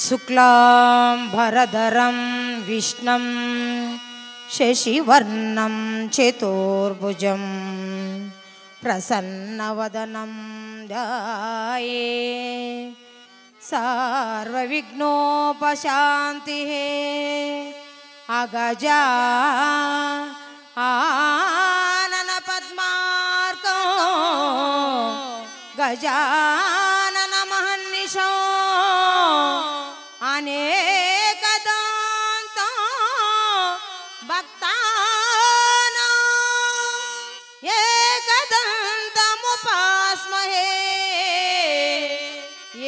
शुक्लांबरधरं विष्णुं शशिवर्णं चतुर्भुजं प्रसन्नवदनं ध्याये सर्वविघ्नोपशान्तिः अगजा आनन पद्मार्को गजानन महर्निशो अनेकदान्त भक्तानां एकदन्तमुपास्महे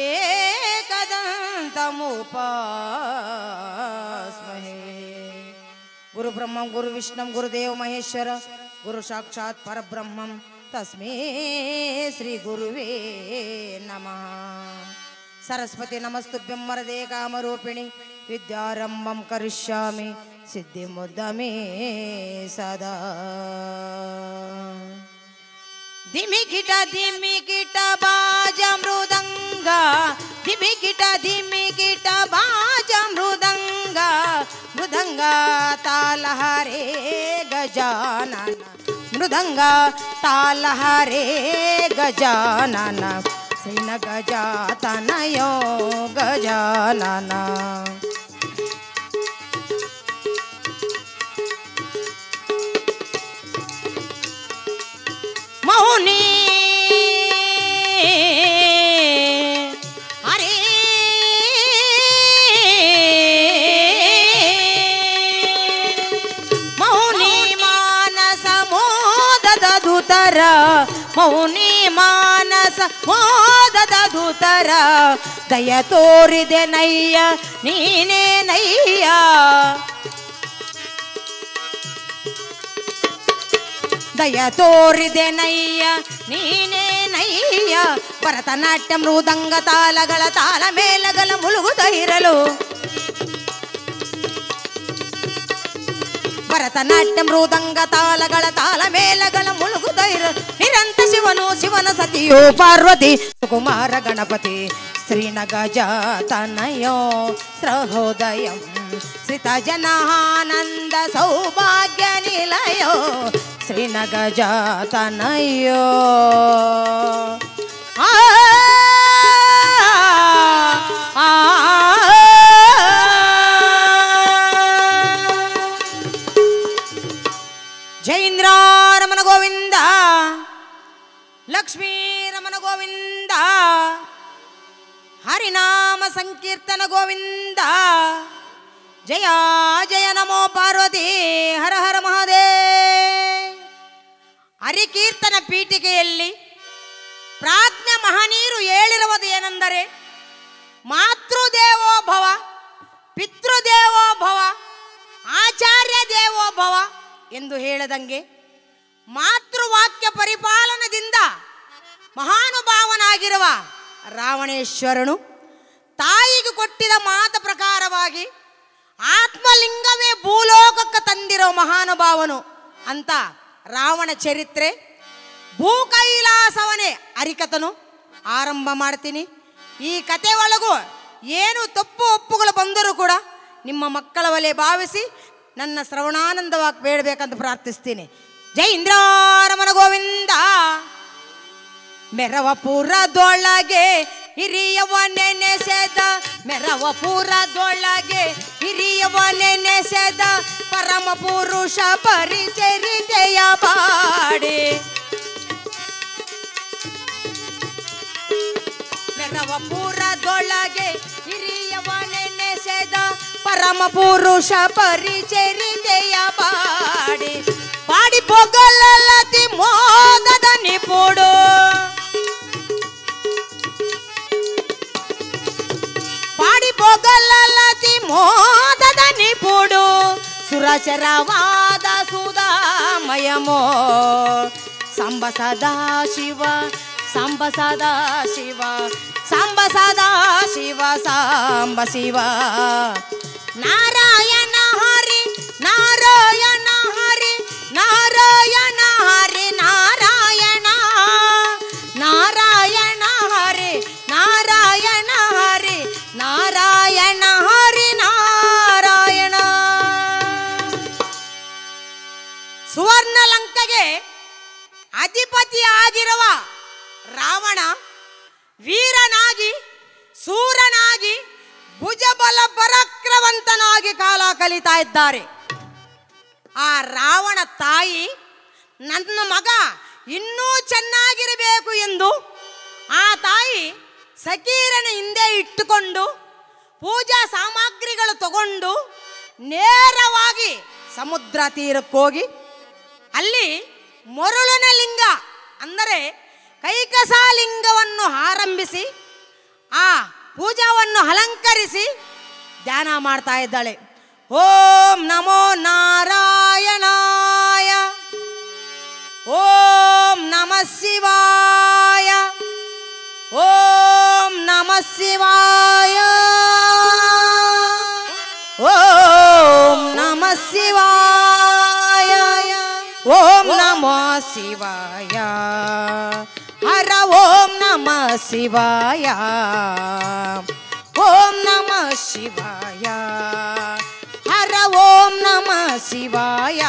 एकदन्तमुपास्महे। गुरु ब्रह्मं गुरु विष्णुं गुरुदेव महेश्वर गुरु साक्षात् परब्रह्मं तस्मै श्री गुरुवे नमः। सरस्वती नमस्तुभ्यं वरदे कामरूपिणि विद्यारम्भं करिष्यामि सिद्धिमुद्दमे सदा। धिमिकिट बाज मृदंग धिमिकिट बाज मृदंग मृदंग तालहरे गजानन मृदंग तालहरे गजानन श्रीन गजातनयो गजानन। मौनी हरे मौनी मानस मोदद धुतर मौनी मानस मोदद धुतर दय तोरिದೆ ನಯ್ಯ ನೀನೇ ನಯ್ಯ ದಯ ತೋರಿದೆ ನಯ್ಯ ನೀನೇ ನಯ್ಯ ಭರತನಾಟ್ಯ ಮೃದಂಗ ತಾಲಗಳ ತಾಲ ಮೇಲಗಳ ಮುಳುಗುತ್ತ ಇರಲು ಭರತನಾಟ್ಯ ಮೃದಂಗ ತಾಲಗಳ ತಾಲ ಮೇಲಗಳ ಮುಳುಗುತ್ತ ಇರಲು ನಿರಂತ ಶಿವನು ಶಿವನ ಸತಿಯೋ ಪಾರ್ವತಿ ಸುಕುಮಾರ ಗಣಪತಿ ಶ್ರೀನ ಗಜಾತನಯೋ ಸಹೃದಯಂ ಶ್ರಿತ ಜನಾನಂದ ಸೌಭಾಗ್ಯ ನಿಲಯೋ ಶ್ರೀನ ಗಜಾತನಯೋ ಜೈಂದ್ರ ರಮಣ ಗೋವಿಂದ ಲಕ್ಷ್ಮೀ ರಮಣ ಗೋವಿಂದ ಹರಿನಾಮ ಸಂಕೀರ್ತನ ಗೋವಿಂದ ಜಯ ಜಯ ನಮೋ ಪಾರ್ವತಿ ಹರ ಹರ ಮಹಾದೇವ. ಹರಿಕೀರ್ತನ ಪೀಠಿಕೆಯಲ್ಲಿ ಪ್ರಾಜ್ಞ ಮಹನೀಯರು ಹೇಳಿರುವುದು ಏನೆಂದರೆ ಮಾತೃದೇವೋ ಭವ ಪಿತೃದೇವೋ ಭವ ಆಚಾರ್ಯ ದೇವೋ ಭವ ಎಂದು ಹೇಳದಂಗೆ ಮಾತೃವಾಕ್ಯ ಪರಿಪಾಲನದಿಂದ ಮಹಾನುಭಾವನಾಗಿರುವ ರಾವಣೇಶ್ವರನು ತಾಯಿಗೆ ಕೊಟ್ಟಿದ ಮಾತ ಪ್ರಕಾರವಾಗಿ ಆತ್ಮಲಿಂಗವೇ ಭೂಲೋಕಕ್ಕೆ ತಂದಿರೋ ಮಹಾನುಭಾವನು ಅಂತ ರಾವಣ ಚರಿತ್ರೆ ಭೂ ಕೈಲಾಸವನೇ ಹರಿಕಥನು ಆರಂಭ ಮಾಡ್ತೀನಿ. ಈ ಕತೆ ಒಳಗೂ ಏನು ತಪ್ಪು ಒಪ್ಪುಗಳು ಬಂದರೂ ಕೂಡ ನಿಮ್ಮ ಮಕ್ಕಳ ಒಲೆ ಭಾವಿಸಿ ನನ್ನ ಶ್ರವಣಾನಂದವಾಗಿ ಬೇಡಬೇಕಂತ ಪ್ರಾರ್ಥಿಸ್ತೀನಿ. ಜೈ ಇಂದ್ರಾರಮಣ ಗೋವಿಂದ. ಮೆರವಪುರದೊಳಗೆ ಹಿರಿಯವ ನೆನೆಸೆದ ಮೆರವಪುರದೊಳಗೆ ಹಿರಿಯವ ನೆನೆಸೆದ ಪರಮ ಪುರುಷ ಪರಿಚರಿತೆಯ ಪಾಡೆ ಮೆರವಪುರದೊಳಗೆ ಹಿರಿಯವ ನೆನೆಸೆದ ಪರಮ ಪುರುಷ ಪರಿಚರಿತೆಯ ಪಾಡೆ ಪಾಡಿ ಪೊಗಲತಿ ಮೋದದ ನಿಪುಡು ಪಾಡಿ ಪೊಗಲತಿ ಮೋದದ ನಿಪುಡು ಸುರಚರವಾದ ಸುಧಾಮಯಮೋ ಸಾಂಬ ಸದಾ ಶಿವ ಸಾಂಬ ಸದಾ ಶಿವ ಸಾಂಬ ಸದಾ ಶಿವ ಸಾಂಬ ಶಿವ ನಾರಾಯಣ ಹರಿ ನಾರಾಯಣ ಹರಿ ನಾರಾಯಣ ಹರಿ ನಾರಾಯಣ ನಾರಾಯಣ ಹರಿ ನಾರಾಯಣ ಹರಿ ನಾರಾಯಣ ಕಲಿತಾ ಇದ್ದಾರೆ. ಆ ರಾವಣ ತಾಯಿ ನನ್ನ ಮಗ ಇನ್ನೂ ಚೆನ್ನಾಗಿರಬೇಕು ಎಂದು ಆ ತಾಯಿ ಸಕೀರನ ಹಿಂದೆ ಇಟ್ಟುಕೊಂಡು ಪೂಜಾ ಸಾಮಗ್ರಿಗಳು ತಗೊಂಡು ನೇರವಾಗಿ ಸಮುದ್ರ ತೀರಕ್ಕೆ ಹೋಗಿ ಅಲ್ಲಿ ಮರುಳನ ಲಿಂಗ ಅಂದರೆ ಕೈಕಸ ಲಿಂಗವನ್ನು ಆರಂಭಿಸಿ ಆ ಪೂಜಾವನ್ನು ಅಲಂಕರಿಸಿ ಧ್ಯಾನ ಮಾಡ್ತಾ ಇದ್ದಾಳೆ. ಓಂ ನಮೋ ನಾರಾಯಣಾಯ, ಓಂ ನಮಃ ಶಿವಾಯ, ಓಂ ನಮಃ ಶಿವಾಯ, ಓಂ ನಮಃ ಶಿವಾಯ, ಓಂ ನಮಃ ಶಿವಾಯ, ಹರ ಓಂ ನಮಃ ಶಿವಾಯ, ಓಂ ನಮಃ ಶಿವಾಯ, ಹರ ಓಂ ನಮಃ ಶಿವಾಯ,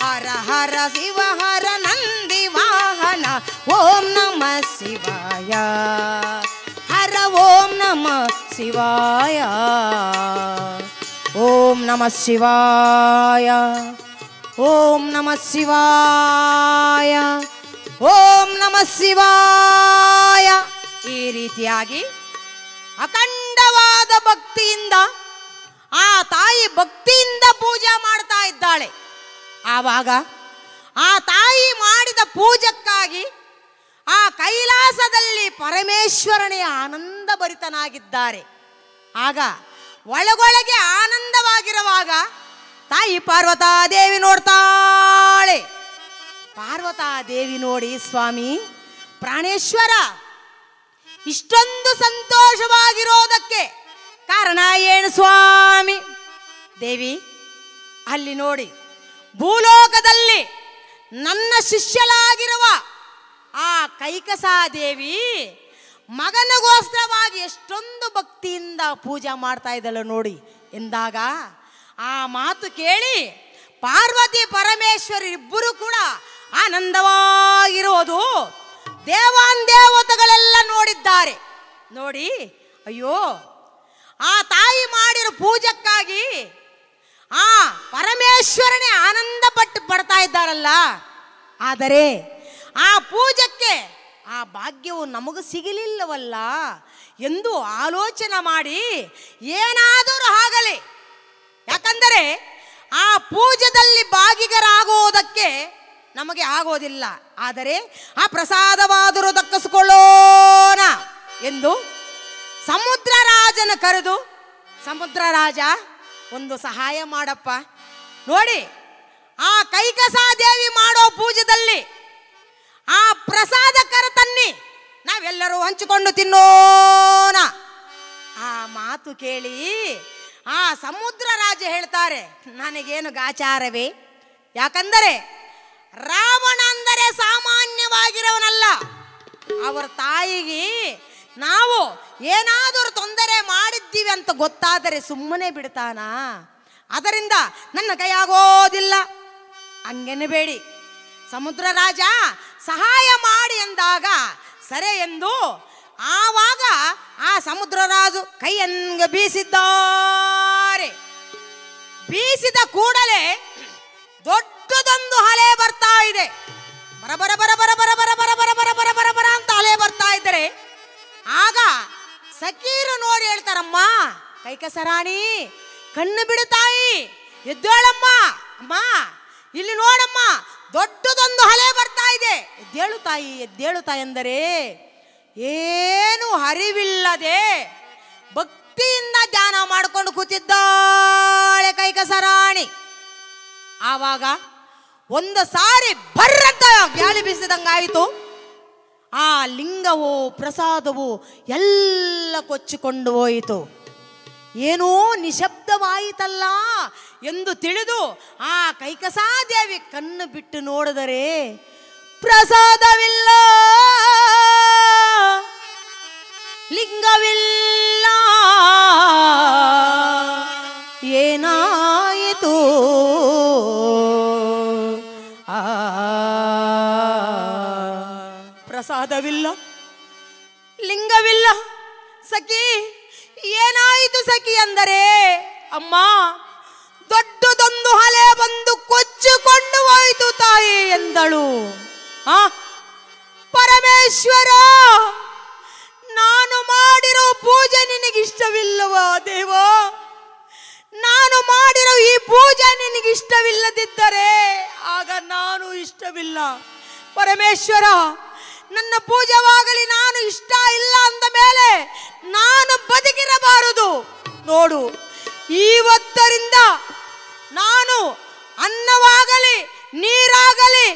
ಹರ ಹರ ಶಿವ ಹರ ನಂದಿ ವಾಹನ, ಓಂ ನಮಃ ಶಿವಾಯ, ಹರ ಓಂ ನಮಃ ಶಿವಾಯ, ಓಂ ನಮಃ ಶಿವಾಯ, ಓಂ ನಮಃ ಶಿವಾಯ, ಓಂ ನಮಃ ಶಿವಾಯ. ಈ ರೀತಿಯಾಗಿ ಅಖಂಡವಾದ ಭಕ್ತಿಯಿಂದ ಆ ತಾಯಿ ಭಕ್ತಿಯಿಂದ ಪೂಜೆ ಮಾಡ್ತಾ ಇದ್ದಾಳೆ. ಆವಾಗ ಆ ತಾಯಿ ಮಾಡಿದ ಪೂಜಕ್ಕಾಗಿ ಆ ಕೈಲಾಸದಲ್ಲಿ ಪರಮೇಶ್ವರನೇ ಆನಂದ ಭರಿತನಾಗಿದ್ದಾರೆ. ಆಗ ಒಳಗೊಳಗೆ ಆನಂದವಾಗಿರುವಾಗ ತಾಯಿ ಪಾರ್ವತಾದೇವಿ ನೋಡ್ತಾಳೆ. ಪಾರ್ವತಾದೇವಿ ನೋಡಿ, ಸ್ವಾಮಿ ಪ್ರಾಣೇಶ್ವರ ಇಷ್ಟೊಂದು ಸಂತೋಷವಾಗಿರೋದಕ್ಕೆ ಕಾರಣ ಏನು ಸ್ವಾಮಿ? ದೇವಿ ಅಲ್ಲಿ ನೋಡಿ, ಭೂಲೋಕದಲ್ಲಿ ನನ್ನ ಶಿಷ್ಯಲಾಗಿರುವ ಆ ಕೈಕಸಾದೇವಿ ಮಗನಿಗೋಸ್ಕರವಾಗಿ ಎಷ್ಟೊಂದು ಭಕ್ತಿಯಿಂದ ಪೂಜೆ ಮಾಡ್ತಾ ಇದ್ದಳು ನೋಡಿ ಎಂದಾಗ ಆ ಮಾತು ಕೇಳಿ ಪಾರ್ವತಿ ಪರಮೇಶ್ವರಿ ಇಬ್ಬರು ಕೂಡ ಆನಂದವಾಗಿರೋದು ದೇವಾನುದೇವತೆಗಳೆಲ್ಲ ನೋಡಿದ್ದಾರೆ. ನೋಡಿ, ಅಯ್ಯೋ ಆ ತಾಯಿ ಮಾಡಿರೋ ಪೂಜಕ್ಕಾಗಿ ಆ ಪರಮೇಶ್ವರನೇ ಆನಂದ ಪಡ್ತಾ ಇದ್ದಾರಲ್ಲ, ಆದರೆ ಆ ಪೂಜಕ್ಕೆ ಆ ಭಾಗ್ಯವು ನಮಗೂ ಸಿಗಲಿಲ್ಲವಲ್ಲ ಎಂದು ಆಲೋಚನೆ ಮಾಡಿ ಏನಾದರೂ ಆಗಲಿ, ಯಾಕಂದರೆ ಆ ಪೂಜೆದಲ್ಲಿ ಭಾಗಿಗರಾಗುವುದಕ್ಕೆ ನಮಗೆ ಆಗೋದಿಲ್ಲ, ಆದರೆ ಆ ಪ್ರಸಾದವಾದರೂ ದಕ್ಕಿಸಿಕೊಳ್ಳೋಣ ಎಂದು ಸಮುದ್ರ ರಾಜನ ಕರೆದು, ಸಮುದ್ರ ರಾಜ ಒಂದು ಸಹಾಯ ಮಾಡಪ್ಪ, ನೋಡಿ ಆ ಕೈಕಸಾದೇವಿ ಮಾಡೋ ಪೂಜೆದಲ್ಲಿ ಆ ಪ್ರಸಾದ ಕರತನ್ನಿ ನಾವೆಲ್ಲರೂ ಹಂಚಿಕೊಂಡು ತಿನ್ನೋಣ. ಆ ಮಾತು ಕೇಳಿ ಆ ಸಮುದ್ರ ರಾಜ ಹೇಳ್ತಾರೆ, ನನಗೇನು ಗಾಚಾರವೇ, ಯಾಕಂದರೆ ರಾವಣ ಅಂದರೆ ಸಾಮಾನ್ಯವಾಗಿರೋನಲ್ಲ. ಅವರ ತಾಯಿಗೆ ನಾವು ಏನಾದರೂ ತೊಂದರೆ ಮಾಡಿದ್ದೀವಿ ಅಂತ ಗೊತ್ತಾದರೆ ಸುಮ್ಮನೆ ಬಿಡ್ತಾನ, ಅದರಿಂದ ನನ್ನ ಕೈಯಾಗೋದಿಲ್ಲ ಹಂಗೆನ್ನಬೇಡಿ. ಸಮುದ್ರ ರಾಜ ಸಹಾಯ ಮಾಡಿ ಎಂದಾಗ ಸರಿ ಎಂದು ಆವಾಗ ಆ ಸಮುದ್ರ ರಾಜು ಕೈಯನ್ನು ಬೀಸಿದ್ದಾರೆ. ಬೀಸಿದ ಕೂಡಲೇ ದೊಡ್ಡದೊಂದು ಅಲೆ ಬರ್ತಾ ಇದೆ. ಬರಬರ ಬರ ಬರ ಬರ ಬರ ಬರ ಬರ ಬರ ಬರ ಬರ ಬರ ಅಂತ ಅಲೆ ಬರ್ತಾ ಇದ್ದಾರೆ. ಆಗ ಸಖೀರು ನೋಡಿ ಹೇಳ್ತಾರಮ್ಮ, ಕೈಕಸರಾಣಿ ಕಣ್ಣು ಬಿಡು ತಾಯಿ, ಎದ್ದೇಳಮ್ಮ, ಅಮ್ಮ ಇಲ್ಲಿ ನೋಡಮ್ಮ ದೊಡ್ಡದೊಂದು ಅಲೆ ಬರ್ತಾ ಇದೆ, ಎದ್ದೇಳು ತಾಯಿ, ಎದ್ದೇಳು ತಾಯಿ ಎಂದರೆ ಏನು ಅರಿವಿಲ್ಲದೆ ಭಕ್ತಿಯಿಂದ ಧ್ಯಾನ ಮಾಡಿಕೊಂಡು ಕೂತಿದ್ದಾಳೆ ಕೈಕಸರಾಣಿ. ಆವಾಗ ಒಂದು ಸಾರಿ ಬರ್ರಂತ ಗಾಳಿ ಬೀಸಿದಂಗಾಯಿತು. ಆ ಲಿಂಗವು ಪ್ರಸಾದವು ಎಲ್ಲ ಕೊಚ್ಚಿಕೊಂಡು ಹೋಯಿತು. ಏನೋ ನಿಶಬ್ದವಾಯಿತಲ್ಲ ಎಂದು ತಿಳಿದು ಆ ಕೈಕಸಾದೇವಿ ಕಣ್ಣು ಬಿಟ್ಟು ನೋಡಿದರೆ ಪ್ರಸಾದವಿಲ್ಲ, ಲಿಂಗವಿಲ್ಲ, ಏನಾಯಿತು? ಪ್ರಸಾದವಿಲ್ಲ, ಲಿಂಗವಿಲ್ಲ, ಸಖಿ ಏನಾಯಿತು ಸಖಿ ಅಂದರೆ ಅಮ್ಮ, ದೊಡ್ಡದೊಂದು ಹಲೆ ಬಂದು ಕೊಚ್ಚಿಕೊಂಡು ಹೋಯಿತು ತಾಯಿ ಎಂದಳು. ಪರಮೇಶ್ವರ, ನಾನು ಮಾಡಿರೋ ಪೂಜೆ ನಿನಗಿಷ್ಟವಿಲ್ಲವಾ ದೇವ? ನಾನು ಮಾಡಿರೋ ಈ ಪೂಜೆ ನಿನಗಿಷ್ಟವಿಲ್ಲದಿದ್ದರೆ ಆಗ ನಾನು ಇಷ್ಟವಿಲ್ಲ. ಪರಮೇಶ್ವರ, ನನ್ನ ಪೂಜೆವಾಗಲಿ ನಾನು ಇಷ್ಟ ಇಲ್ಲ ಅಂದ ಮೇಲೆ ನಾನು ಬದುಕಿರಬಾರದು. ನೋಡು, ಇವತ್ತರಿಂದ ನಾನು ಅನ್ನವಾಗಲಿ ನೀರಾಗಲಿ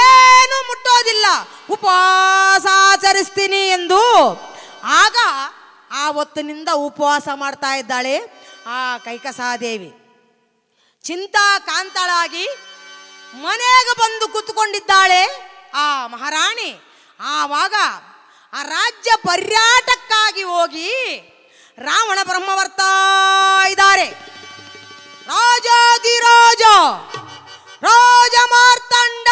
ಏನು ಮುಟ್ಟೋದಿಲ್ಲ, ಉಪವಾಸ ಆಚರಿಸ್ತೀನಿ ಎಂದು. ಆಗ ಆವತ್ತಿನಿಂದ ಉಪವಾಸ ಮಾಡ್ತಾ ಇದ್ದಾಳೆ ಆ ಕೈಕಸಾದೇವಿ. ಚಿಂತಾಕಾಂತಳಾಗಿ ಮನೆಗೆ ಬಂದು ಕೂತ್ಕೊಂಡಿದ್ದಾಳೆ ಆ ಮಹಾರಾಣಿ. ಆವಾಗ ಆ ರಾಜ್ಯ ಪರ್ಯಾಟಕ್ಕಾಗಿ ಹೋಗಿ ರಾವಣ ಬ್ರಹ್ಮ ಬರ್ತಾ ಇದ್ದಾರೆ. ರಾಜಾದಿರಾಜ ರಾಜ ಮಾರ್ತಾಂಡ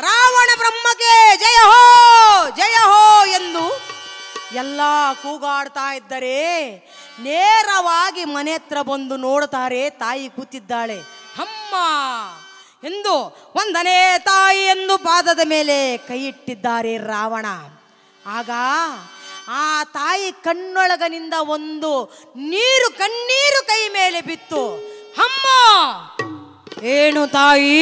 ರಾವಣ ಬ್ರಹ್ಮಗೆ ಜಯ ಹೋ ಜಯ ಹೋ ಎಂದು ಎಲ್ಲ ಕೂಗಾಡ್ತಾ ಇದ್ದರೆ ನೇರವಾಗಿ ಮನೆ ಹತ್ರ ಬಂದು ನೋಡ್ತಾರೆ. ತಾಯಿ ಕೂತಿದ್ದಾಳೆ. ಅಮ್ಮ ಎಂದು ಒಂದನೇ ತಾಯಿ ಎಂದು ಪಾದದ ಮೇಲೆ ಕೈ ಇಟ್ಟಿದ್ದಾರೆ ರಾವಣ. ಆಗ ಆ ತಾಯಿ ಕಣ್ಣೊಳಗನಿಂದ ಒಂದು ಕಣ್ಣೀರು ಕೈ ಮೇಲೆ ಬಿತ್ತು. ಅಮ್ಮ, ಏನು ತಾಯಿ,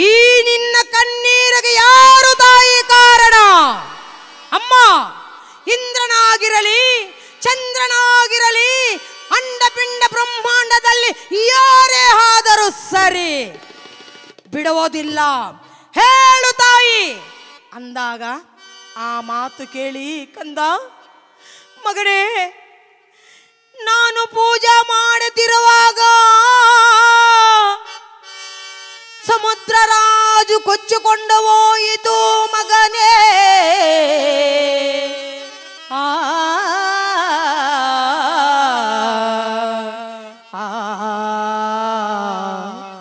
ಈ ನಿನ್ನ ಕಣ್ಣೀರಿಗೆ ಯಾರು ತಾಯಿ ಕಾರಣ? ಅಮ್ಮ, ಇಂದ್ರನಾಗಿರಲಿ ಚಂದ್ರನಾಗಿರಲಿ ಅಂಡಪಿಂಡ ಬ್ರಹ್ಮಾಂಡದಲ್ಲಿ ಯಾರೇ ಆದರೂ ಸರಿ ಬಿಡುವುದಿಲ್ಲ, ಹೇಳು ತಾಯಿ ಅಂದಾಗ ಆ ಮಾತು ಕೇಳಿ, ಕಂದ ಮಗನೇ, ನಾನು ಪೂಜೆ ಮಾಡುತ್ತಿರುವಾಗ ಸಮುದ್ರ ರಾಜು ಕೊಚ್ಚಿಕೊಂಡು ಹೋಯಿತು ಮಗನೇ.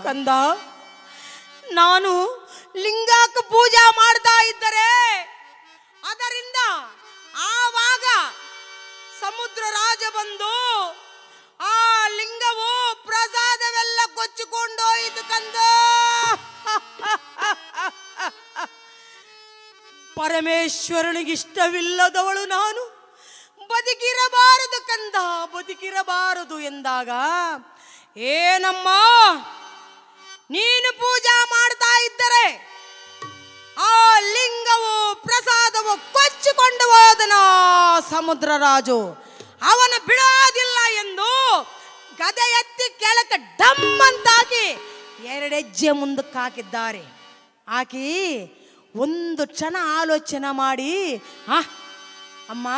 ಕಂದ, ನಾನು ಲಿಂಗಕ್ಕೆ ಪೂಜೆ ಮಾಡ್ತಾ ಇದ್ದರೆ ಅದರಿಂದ ಆವಾಗ ಸಮುದ್ರ ರಾಜ ಬಂದು ಆ ಲಿಂಗವು ಪ್ರಸಾದವೆಲ್ಲ ಕೊಚ್ಚಿಕೊಂಡು ಹೋಯಿತು ಕಂದ. ಪರಮೇಶ್ವರನಿಗೆ ಇಷ್ಟವಿಲ್ಲದವಳು ನಾನು, ಬದುಕಿರಬಾರದು ಕಂದ, ಬದುಕಿರಬಾರದು ಎಂದಾಗ, ಏನಮ್ಮ ನೀನು ಪೂಜಾ ಮಾಡ್ತಾ ಇದ್ದರೆ ಆ ಲಿಂಗವು ಪ್ರಸಾದವು ಕೊಚ್ಚಿಕೊಂಡು ಹೋದನ ಸಮುದ್ರ ರಾಜು, ಅವನ ಬಿಡೋದಿಲ್ಲ ಎಂದು ಗದೆ ಎತ್ತಿ ಕೆಳಕ್ಕೆ ಡಮ್ ಅಂತಾಕಿ 2 ಹೆಜ್ಜೆ ಮುಂದಕ್ಕೆ ಹಾಕಿದ್ದಾರೆ. ಹಾಕಿ ಒಂದು ಕ್ಷಣ ಆಲೋಚನೆ ಮಾಡಿ, ಅಮ್ಮ,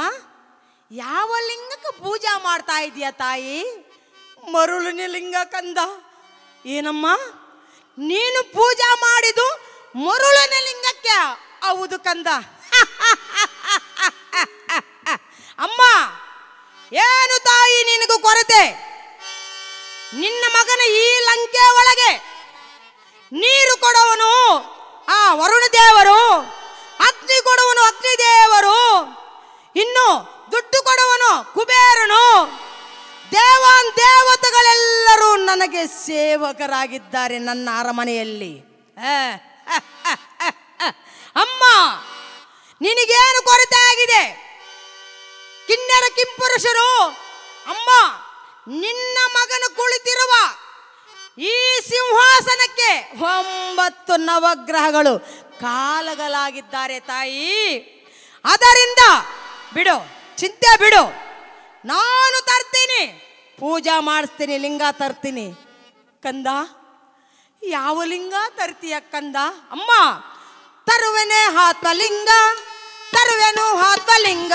ಯಾವ ಲಿಂಗಕ್ಕೆ ಪೂಜಾ ಮಾಡ್ತಾ ಇದೀಯ ತಾಯಿ? ಮರುಳಿನ ಲಿಂಗ ಕಂದ. ಏನಮ್ಮ, ನೀನು ಪೂಜಾ ಮಾಡಿದು ಮರುಳಿನ ಲಿಂಗಕ್ಕೆ? ಹೌದು ಕಂದ. ಅಮ್ಮ, ಏನು ತಾಯಿ ನಿನಗೂ ಕೊರತೆ? ನಿನ್ನ ಮಗನ ಈ ಲಂಕೆ ಒಳಗೆ ನೀರು ಕೊಡುವನು ಆ ವರುಣ ದೇವರು, ಅಗ್ನಿ ಕೊಡುವನು ಅಗ್ನಿದೇವರು, ಇನ್ನು ದುಡ್ಡು ಕೊಡುವನು ಕುಬೇರನು, ದೇವತೆಗಳೆಲ್ಲರೂ ನನಗೆ ಸೇವಕರಾಗಿದ್ದಾರೆ ನನ್ನ ಅರಮನೆಯಲ್ಲಿ. ಅಮ್ಮ, ನಿನಗೇನು ಕೊರತೆ ಆಗಿದೆ? ಕಿನ್ನರ ಕಿಂಪುರುಷರು, ಅಮ್ಮ, ನಿನ್ನ ಮಗನು ಕುಳಿತಿರುವ ಈ ಸಿಂಹಾಸನಕ್ಕೆ 9 ನವಗ್ರಹಗಳು ಕಾಲಗಳಾಗಿದ್ದಾರೆ ತಾಯಿ. ಅದರಿಂದ ಬಿಡು, ಚಿಂತೆ ಬಿಡು, ನಾನು ತರ್ತೀನಿ, ಪೂಜಾ ಮಾಡಿಸ್ತೀನಿ, ಲಿಂಗ ತರ್ತೀನಿ. ಕಂದ, ಯಾವ ಲಿಂಗ ತರ್ತೀಯ ಕಂದ? ಅಮ್ಮ, ತರುವೆನೆ ಆತ್ಮಲಿಂಗ, ತರುವೆನು ಆತ್ಮಲಿಂಗ,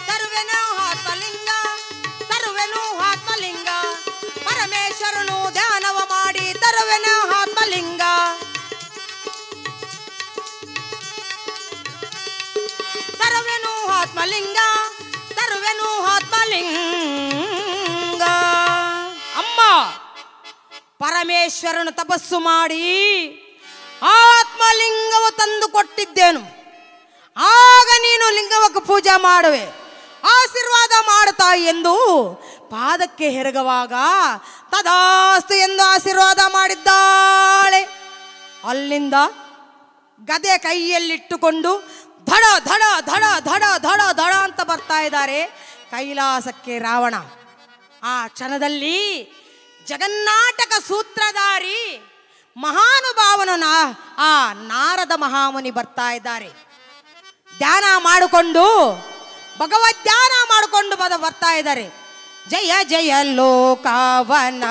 ತರುವೆನು ಆತ್ಮಲಿಂಗ, ತರುವೆನು ಆತ್ಮಲಿಂಗ, ಪರಮೇಶ್ವರನು ಧ್ಯಾನವ ಮಾಡಿ ತರುವೆನು ಆತ್ಮಲಿಂಗ. ತರುವೆನು ಆತ್ಮಲಿಂಗ, ತರುವೆನು ಆತ್ಮಲಿಂಗ. ಅಮ್ಮ, ಪರಮೇಶ್ವರನು ತಪಸ್ಸು ಮಾಡಿ ಆತ್ಮಲಿಂಗವು ತಂದು ಕೊಟ್ಟಿದ್ದೇನು. ಆಗ ನೀನು ಲಿಂಗವಕ್ಕೆ ಪೂಜೆ ಮಾಡುವೆ, ಆಶೀರ್ವಾದ ಮಾಡುತ್ತಾ ಎಂದು ಪಾದಕ್ಕೆ ಹೆರಗುವಾಗ ತದಾಸ್ತು ಎಂದು ಆಶೀರ್ವಾದ ಮಾಡಿದ್ದಾಳೆ. ಅಲ್ಲಿಂದ ಗದೆ ಕೈಯಲ್ಲಿಟ್ಟುಕೊಂಡು ಧಡ ಧಡ ಧಡ ಧಡ ಧಡ ಧಡ ಅಂತ ಬರ್ತಾ ಇದ್ದಾರೆ ಕೈಲಾಸಕ್ಕೆ ರಾವಣ. ಆ ಕ್ಷಣದಲ್ಲಿ ಜಗನ್ನಾಟಕ ಸೂತ್ರಧಾರಿ ಮಹಾನುಭಾವನು ಆ ನಾರದ ಮಹಾಮುನಿ ಬರ್ತಾ ಇದ್ದಾರೆ. ಧ್ಯಾನ ಮಾಡಿಕೊಂಡು ಭಗವದ್ ಧ್ಯಾನ ಮಾಡಿಕೊಂಡು ಬರ್ತಾ ಇದ್ದಾರೆ. ಜಯ ಜಯ ಲೋಕವನ,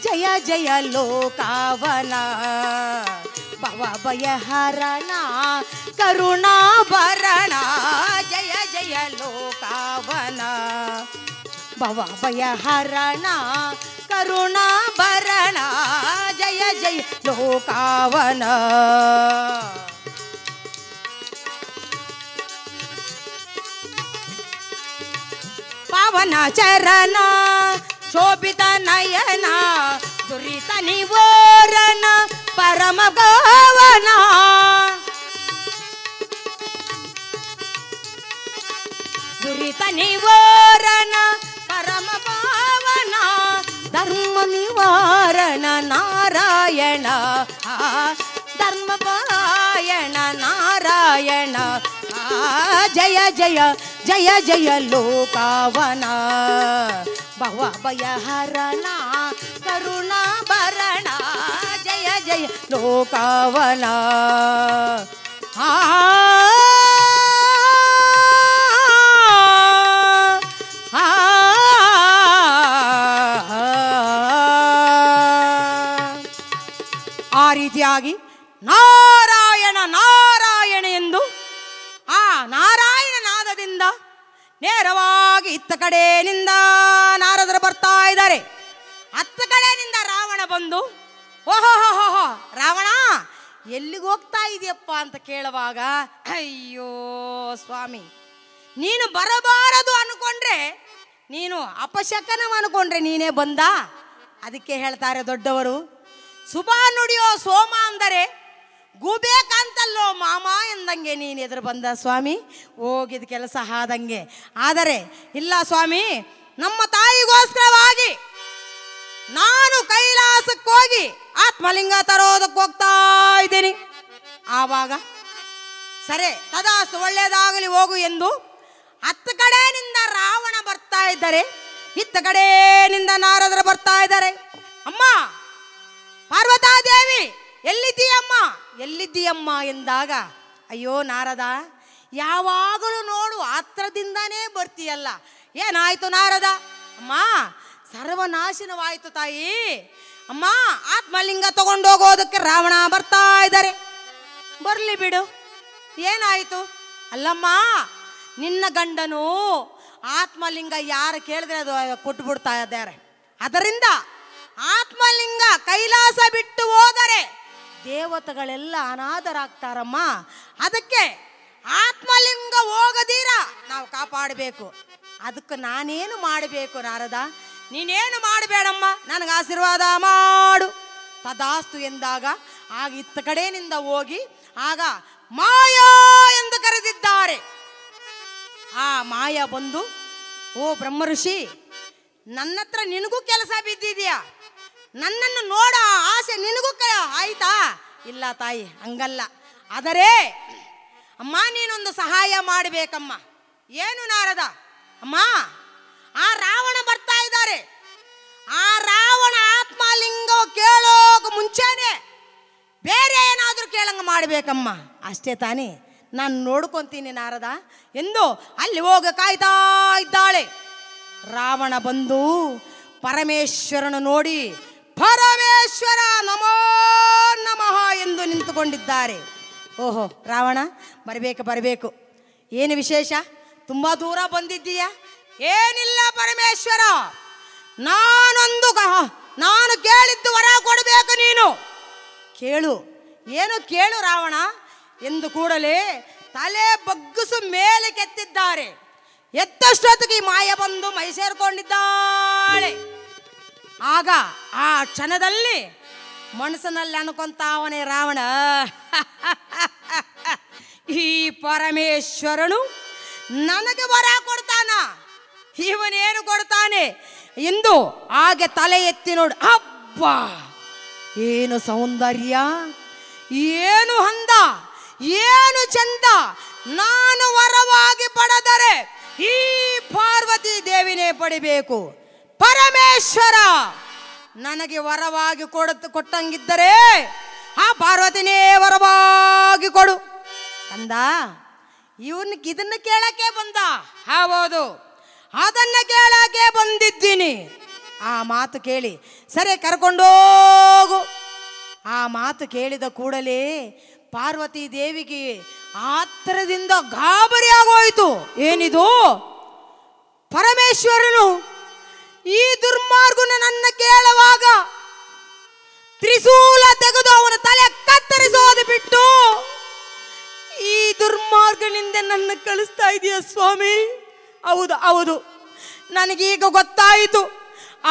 ಜಯ ಜಯ ಲೋಕವನ, ಭವ ಭಯಹರಣ ಕರುಣಾಭರಣ. ಜಯ ಜಯ ಲೋಕವನ, ಭವ ಭಯಹರಣ ಕರುಣಾಭರಣ. ಜಯ ಜಯ ಲೋಕವನ. ಪಾವನ ಚರಣ ಶೋಭಿತ ನಯನ ದುರಿತ ನಿವಾರಣ ಪರಮ ಭಾವನ. ದುರಿತ ನಿವಾರಣ ಪರಮ ಭಾವನ. ಧರ್ಮ ನಿವಾರಣ ನಾರಾಯಣ, ಧರ್ಮ ಪರಾಯಣ ನಾರಾಯಣ. ಜಯ ಜಯ ಜಯ ಜಯ ಲೋಕವನ, ಭವ ಭಯಹರಣ ಕರುಣಾಭರಣ. ಜಯ ಜಯ ಲೋಕವನ. ಆ ರೀತಿಯಾಗಿ ನಾರಾಯಣ ನಾರಾಯಣ ಎಂದು ಆ ನಾರಾಯಣ ನಾದದಿಂದ ನೇರವಾಗಿ ಇತ್ತ ಕಡೆಯಿಂದ ನಾರದರು ಬರ್ತಾ ಇದ್ದಾರೆ. ಹತ್ತ ಕಡೆಯಿಂದ ರಾವಣ ಬಂದು, ಓಹೋ ರಾವಣ ಎಲ್ಲಿಗೆ ಹೋಗ್ತಾ ಇದೆಯಪ್ಪ ಅಂತ ಕೇಳುವಾಗ, ಅಯ್ಯೋ ಸ್ವಾಮಿ, ನೀನು ಬರಬಾರದು ಅನ್ಕೊಂಡ್ರೆ, ನೀನು ಅಪಶಕನವ ಅನ್ಕೊಂಡ್ರೆ ನೀನೇ ಬಂದ. ಅದಕ್ಕೆ ಹೇಳ್ತಾರೆ ದೊಡ್ಡವರು, ಶುಭ ನುಡಿಯೋ ಸೋಮ ಅಂದರೆ ಗೂಬೇಕಂತಲ್ಲೋ ಮಾಮ ಎಂದಂಗೆ ನೀನು ಎದುರು ಬಂದ ಸ್ವಾಮಿ, ಹೋಗಿದ ಕೆಲಸ ಆದಂಗೆ. ಆದರೆ ಇಲ್ಲ ಸ್ವಾಮಿ, ನಮ್ಮ ತಾಯಿಗೋಸ್ಕರವಾಗಿ ನಾನು ಕೈಲಾಸಕ್ಕೆ ಹೋಗಿ ಆತ್ಮಲಿಂಗ ತರೋದಕ್ಕೆ ಹೋಗ್ತಾ ಇದ್ದೀನಿ. ಆವಾಗ ಸರಿ ತದಾಸ್ತು, ಒಳ್ಳೆಯದಾಗಲಿ ಹೋಗು ಎಂದು ಹತ್ತ ಕಡೆಯಿಂದ ರಾವಣ ಬರ್ತಾ ಇದ್ದಾರೆ, ಇತ್ತ ಕಡೆಯಿಂದ ನಾರದರು ಬರ್ತಾ ಇದ್ದಾರೆ. ಅಮ್ಮ ಪಾರ್ವತಾದೇವಿ ಎಲ್ಲಿದ್ದೀಯಮ್ಮ ಎಲ್ಲಿದ್ದೀಯಮ್ಮ ಎಂದಾಗ, ಅಯ್ಯೋ ನಾರದ, ಯಾವಾಗಲೂ ನೋಡು ಹತ್ರದಿಂದಾನೇ ಬರ್ತೀಯಲ್ಲ, ಏನಾಯ್ತು ನಾರದ? ಅಮ್ಮ ಸರ್ವನಾಶನವಾಯಿತು ತಾಯಿ. ಅಮ್ಮ ಆತ್ಮಲಿಂಗ ತಗೊಂಡೋಗೋದಕ್ಕೆ ರಾವಣ ಬರ್ತಾ ಇದ್ದಾರೆ. ಬರಲಿ ಬಿಡು, ಏನಾಯಿತು? ಅಲ್ಲಮ್ಮ, ನಿನ್ನ ಗಂಡನು ಆತ್ಮಲಿಂಗ ಯಾರು ಕೇಳಿದ್ರೆ ಅದು ಕೊಟ್ಟು ಬಿಡ್ತಾ ಇದ್ದಾರೆ. ಅದರಿಂದ ಆತ್ಮಲಿಂಗ ಕೈಲಾಸ ಬಿಟ್ಟು ಹೋದರೆ ದೇವತೆಗಳೆಲ್ಲ ಅನಾಥರಾಗ್ತಾರಮ್ಮ. ಅದಕ್ಕೆ ಆತ್ಮಲಿಂಗ ಹೋಗದೀರ ನಾವು ಕಾಪಾಡಬೇಕು. ಅದಕ್ಕೆ ನಾನೇನು ಮಾಡಬೇಕು ನಾರದ? ನೀನೇನು ಮಾಡಬೇಡಮ್ಮ, ನನಗೆ ಆಶೀರ್ವಾದ ಮಾಡು. ತದಾಸ್ತು ಎಂದಾಗ ಆಗ ಇತ್ತ ಕಡೆಯಿಂದ ಹೋಗಿ ಆಗ ಮಾಯಾ ಎಂದು ಕರೆದಿದ್ದಾರೆ. ಆ ಮಾಯಾ ಬಂದು, ಓ ಬ್ರಹ್ಮ ಋಷಿ, ನನ್ನ ಹತ್ರ ನಿನಗೂ ಕೆಲಸ ಬಿದ್ದಿದೆಯಾ? ನನ್ನನ್ನು ನೋಡೋ ಆಸೆ ನಿನಗೂ ಆಯ್ತಾ? ಇಲ್ಲ ತಾಯಿ, ಹಂಗಲ್ಲ. ಆದರೆ ಅಮ್ಮ ನೀನೊಂದು ಸಹಾಯ ಮಾಡಬೇಕಮ್ಮ. ಏನು ನಾರದ? ಅಮ್ಮ, ಆ ರಾವಣ ಬರ್ತಾ ಇದ್ದಾರೆ. ಆ ರಾವಣ ಆತ್ಮಲಿಂಗ ಕೇಳೋಕ ಮುಂಚೆನೆ ಬೇರೆ ಏನಾದರೂ ಕೇಳಂಗ ಮಾಡಬೇಕಮ್ಮ. ಅಷ್ಟೇ ತಾನೇ, ನಾನು ನೋಡ್ಕೊತೀನಿ ನಾರದ ಎಂದು ಅಲ್ಲಿ ಹೋಗ ಕಾಯ್ತಾ ಇದ್ದಾಳೆ. ರಾವಣ ಬಂದು ಪರಮೇಶ್ವರನು ನೋಡಿ, ಪರಮೇಶ್ವರ ನಮೋ ನಮಃ ಎಂದು ನಿಂತುಕೊಂಡಿದ್ದಾರೆ. ಓಹೋ ರಾವಣ, ಬರಬೇಕು. ಏನು ವಿಶೇಷ? ತುಂಬ ದೂರ ಬಂದಿದ್ದೀಯ? ಏನಿಲ್ಲ ಪರಮೇಶ್ವರ, ನಾನು ಕೇಳಿದ್ದು ವರ ಕೊಡಬೇಕು ನೀನು. ಕೇಳು. ಏನು ಕೇಳು ರಾವಣ ಎಂದು ಕೂಡಲೇ ತಲೆ ಬಗ್ಗಿಸು ಮೇಲೆ ಕೆತ್ತಿದ್ದಾರೆ. ಎತ್ತಷ್ಟೊತ್ತಿಗೆ ಈ ಮಾಯ ಬಂದು ಮೈ ಸೇರ್ಕೊಂಡಿದ್ದಾಳೆ. ಆಗ ಆ ಕ್ಷಣದಲ್ಲಿ ಮನಸ್ಸಿನಲ್ಲಿ ಅನ್ಕೊಂತಾವನೇ ರಾವಣ, ಈ ಪರಮೇಶ್ವರನು ನನಗೆ ವರ ಕೊಡ್ತಾನ, ಇವನೇನು ಕೊಡ್ತಾನೆ ಎಂದು ಹಾಗೆ ತಲೆ ಎತ್ತಿ ನೋಡಿ, ಅಬ್ಬ ಏನು ಸೌಂದರ್ಯ, ಏನು ಅಂದ, ಏನು ಚಂದ. ನಾನು ವರವಾಗಿ ಪಡೆದರೆ ಈ ಪಾರ್ವತಿ ದೇವಿನೇ ಪಡಿಬೇಕು. ಪರಮೇಶ್ವರ ನನಗೆ ವರವಾಗಿ ಕೊಟ್ಟಂಗಿದ್ದರೆ ಆ ಪಾರ್ವತಿನೇ ವರವಾಗಿ ಕೊಡು ಅಂದ. ಇದನ್ನ ಕೇಳಕ್ಕೆ ಬಂದ. ಹೌದು, ಅದನ್ನ ಕೇಳಕ್ಕೆ ಬಂದಿದ್ದೀನಿ. ಆ ಮಾತು ಕೇಳಿ ಸರಿ ಕರ್ಕೊಂಡೋಗು. ಆ ಮಾತು ಕೇಳಿದ ಕೂಡಲೇ ಪಾರ್ವತಿ ದೇವಿಗೆ ಆತ್ರದಿಂದ ಗಾಬರಿ ಆಗೋಯ್ತು. ಏನಿದು, ಪರಮೇಶ್ವರನು ಈ ದುರ್ಮಾರ್ಗನ ನನ್ನ ಕೇಳುವಾಗ ತ್ರಿಶೂಲ ತೆಗೆದು ಅವನ ತಲೆ ಕತ್ತರಿಸೋದು ಬಿಟ್ಟು ಈ ದುರ್ಮಾರ್ಗನಿಂದ ನನ್ನ ಕಳಿಸ್ತಾ ಇದೆಯಾ ಸ್ವಾಮಿ? ಹೌದು ಹೌದು, ನನಗೀಗ ಗೊತ್ತಾಯಿತು.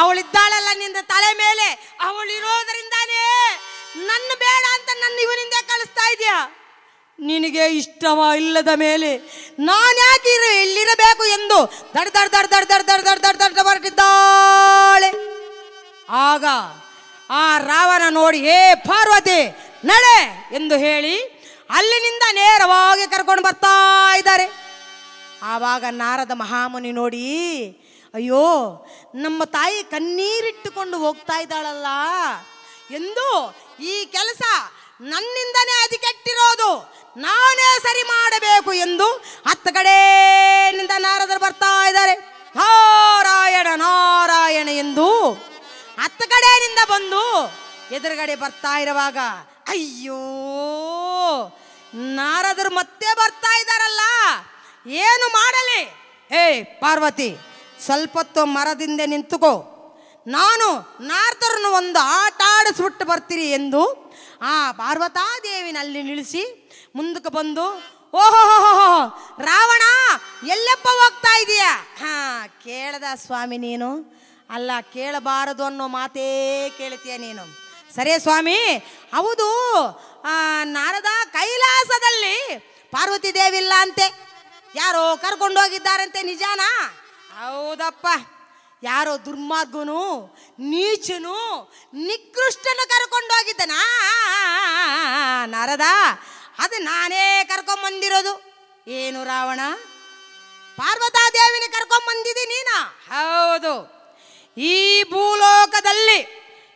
ಅವಳಿದ್ದಾಳಲ್ಲ ನಿನ್ನ ತಲೆ ಮೇಲೆ, ಅವಳಿರೋದ್ರಿಂದಾನೇ ನನ್ನ ಬೇಡ ಅಂತ ನನ್ನ ಇವನಿಂದ ಕಳಿಸ್ತಾ ಇದೆಯಾ? ನಿನಗೆ ಇಷ್ಟವ ಇಲ್ಲದ ಮೇಲೆ ನಾನು ಯಾಕೆ ಇಲ್ಲಿರಬೇಕು ಎಂದು ದಡ್ ದಡ್ ದಡ್ ದಡ್ ದಡ್ ದಡ್ ದಡ್ ದಡ್ ದಡ್ ಹೊರಟಿದ್ದಾಳೆ. ಆಗ ಆ ರಾವಣ ನೋಡಿ, ಹೇ ಪಾರ್ವತಿ ನಡೆ ಎಂದು ಹೇಳಿ ಅಲ್ಲಿನಿಂದ ನೇರವಾಗಿ ಕರ್ಕೊಂಡು ಬರ್ತಾ ಇದ್ದಾರೆ. ಆವಾಗ ನಾರದ ಮಹಾಮುನಿ ನೋಡಿ, ಅಯ್ಯೋ ನಮ್ಮ ತಾಯಿ ಕಣ್ಣೀರಿಟ್ಟುಕೊಂಡು ಹೋಗ್ತಾ ಇದ್ದಾಳಲ್ಲ ಎಂದು ಈ ಕೆಲಸ ನನ್ನಿಂದನೇ ಅದಕ್ಕೆಟ್ಟಿರೋದು, ನಾನೇ ಸರಿ ಮಾಡಬೇಕು ಎಂದು ಹತ್ತು ಕಡೆಯಿಂದ ನಾರದರು ಬರ್ತಾ ಇದ್ದಾರೆ. ನಾರಾಯಣ ನಾರಾಯಣ ಎಂದು ಹತ್ತು ಕಡೆಯಿಂದ ಬಂದು ಎದುರುಗಡೆ ಬರ್ತಾ ಇರುವಾಗ, ಅಯ್ಯೋ ನಾರದರು ಮತ್ತೆ ಬರ್ತಾ ಇದ್ದಾರಲ್ಲ, ಏನು ಮಾಡಲಿ? ಹೇ ಪಾರ್ವತಿ, ಸ್ವಲ್ಪ ಹೊತ್ತು ಮರದಿಂದ ನಿಂತುಕೋ, ನಾನು ನಾರದರನ್ನು ಒಂದು ಆಟ ಆಡಿಸ್ಬಿಟ್ಟು ಬರ್ತೀರಿ ಎಂದು ಆ ಪಾರ್ವತಾದೇವಿನಲ್ಲಿ ನಿಲ್ಲಿಸಿ ಮುಂದಕ್ಕೆ ಬಂದು, ಓಹೋ ರಾವಣ ಎಲ್ಲಪ್ಪ ಹೋಗ್ತಾ ಇದೀಯಾ? ಕೇಳದ ಸ್ವಾಮಿ ನೀನು, ಅಲ್ಲ ಕೇಳಬಾರದು ಅನ್ನೋ ಮಾತೇ ಕೇಳ್ತೀಯ ನೀನು. ಸರಿ ಸ್ವಾಮಿ, ಹೌದು ನಾರದ ಕೈಲಾಸದಲ್ಲಿ ಪಾರ್ವತಿ ದೇವಿ ಇಲ್ಲ ಅಂತೆ, ಯಾರೋ ಕರ್ಕೊಂಡೋಗಿದ್ದಾರಂತೆ, ನಿಜಾನಾ? ಹೌದಪ್ಪ, ಯಾರೋ ದುರ್ಮಾರ್ಗನು ನೀಚನು ನಿಕೃಷ್ಟನು ಕರ್ಕೊಂಡೋಗಿದ್ದನ ನಾರದ, ಅದು ನಾನೇ ಕರ್ಕೊಂಬಂದಿರೋದು. ಏನು ರಾವಣ, ಪಾರ್ವತಾದೇವಿನ ಕರ್ಕೊಂಬಂದಿದ್ದಿ ನೀನಾ? ಹೌದು. ಈ ಭೂಲೋಕದಲ್ಲಿ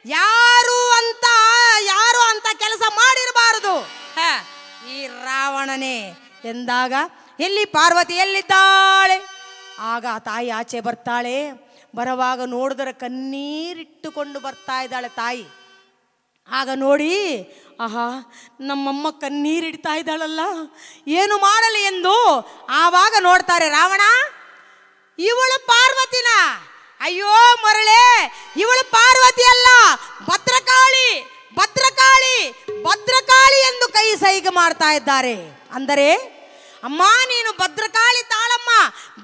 ಯಾರು ಅಂತ ಕೆಲಸ ಮಾಡಿರಬಾರದು ಈ ರಾವಣನೇ ಎಂದಾಗ, ಎಲ್ಲಿ ಪಾರ್ವತಿ ಎಲ್ಲಿದ್ದಾಳೆ? ಆಗ ತಾಯಿ ಆಚೆ ಬರ್ತಾಳೆ. ಬರುವಾಗ ನೋಡಿದರೆ ಕಣ್ಣೀರಿಟ್ಟುಕೊಂಡು ಬರ್ತಾ ಇದ್ದಾಳೆ ತಾಯಿ. ಆಗ ನೋಡಿ, ಆಹಾ ನಮ್ಮಮ್ಮ ಕಣ್ಣೀರಿಡ್ತಾ ಇದ್ದಾಳಲ್ಲ, ಏನು ಮಾಡಲಿ ಎಂದು ಆವಾಗ ನೋಡ್ತಾರೆ ರಾವಣ, ಇವಳು ಪಾರ್ವತಿನ? ಅಯ್ಯೋ ಮರಳೆ, ಇವಳು ಪಾರ್ವತಿ ಅಲ್ಲ, ಭದ್ರಕಾಳಿ ಭದ್ರಕಾಳಿ ಭದ್ರಕಾಳಿ ಎಂದು ಕೈ ಸೈಗೆ ಮಾಡ್ತಾ ಇದ್ದಾರೆ. ಅಂದರೆ ಅಮ್ಮ ನೀನು ಭದ್ರಕಾಳಿ ತಾಳಮ್ಮ,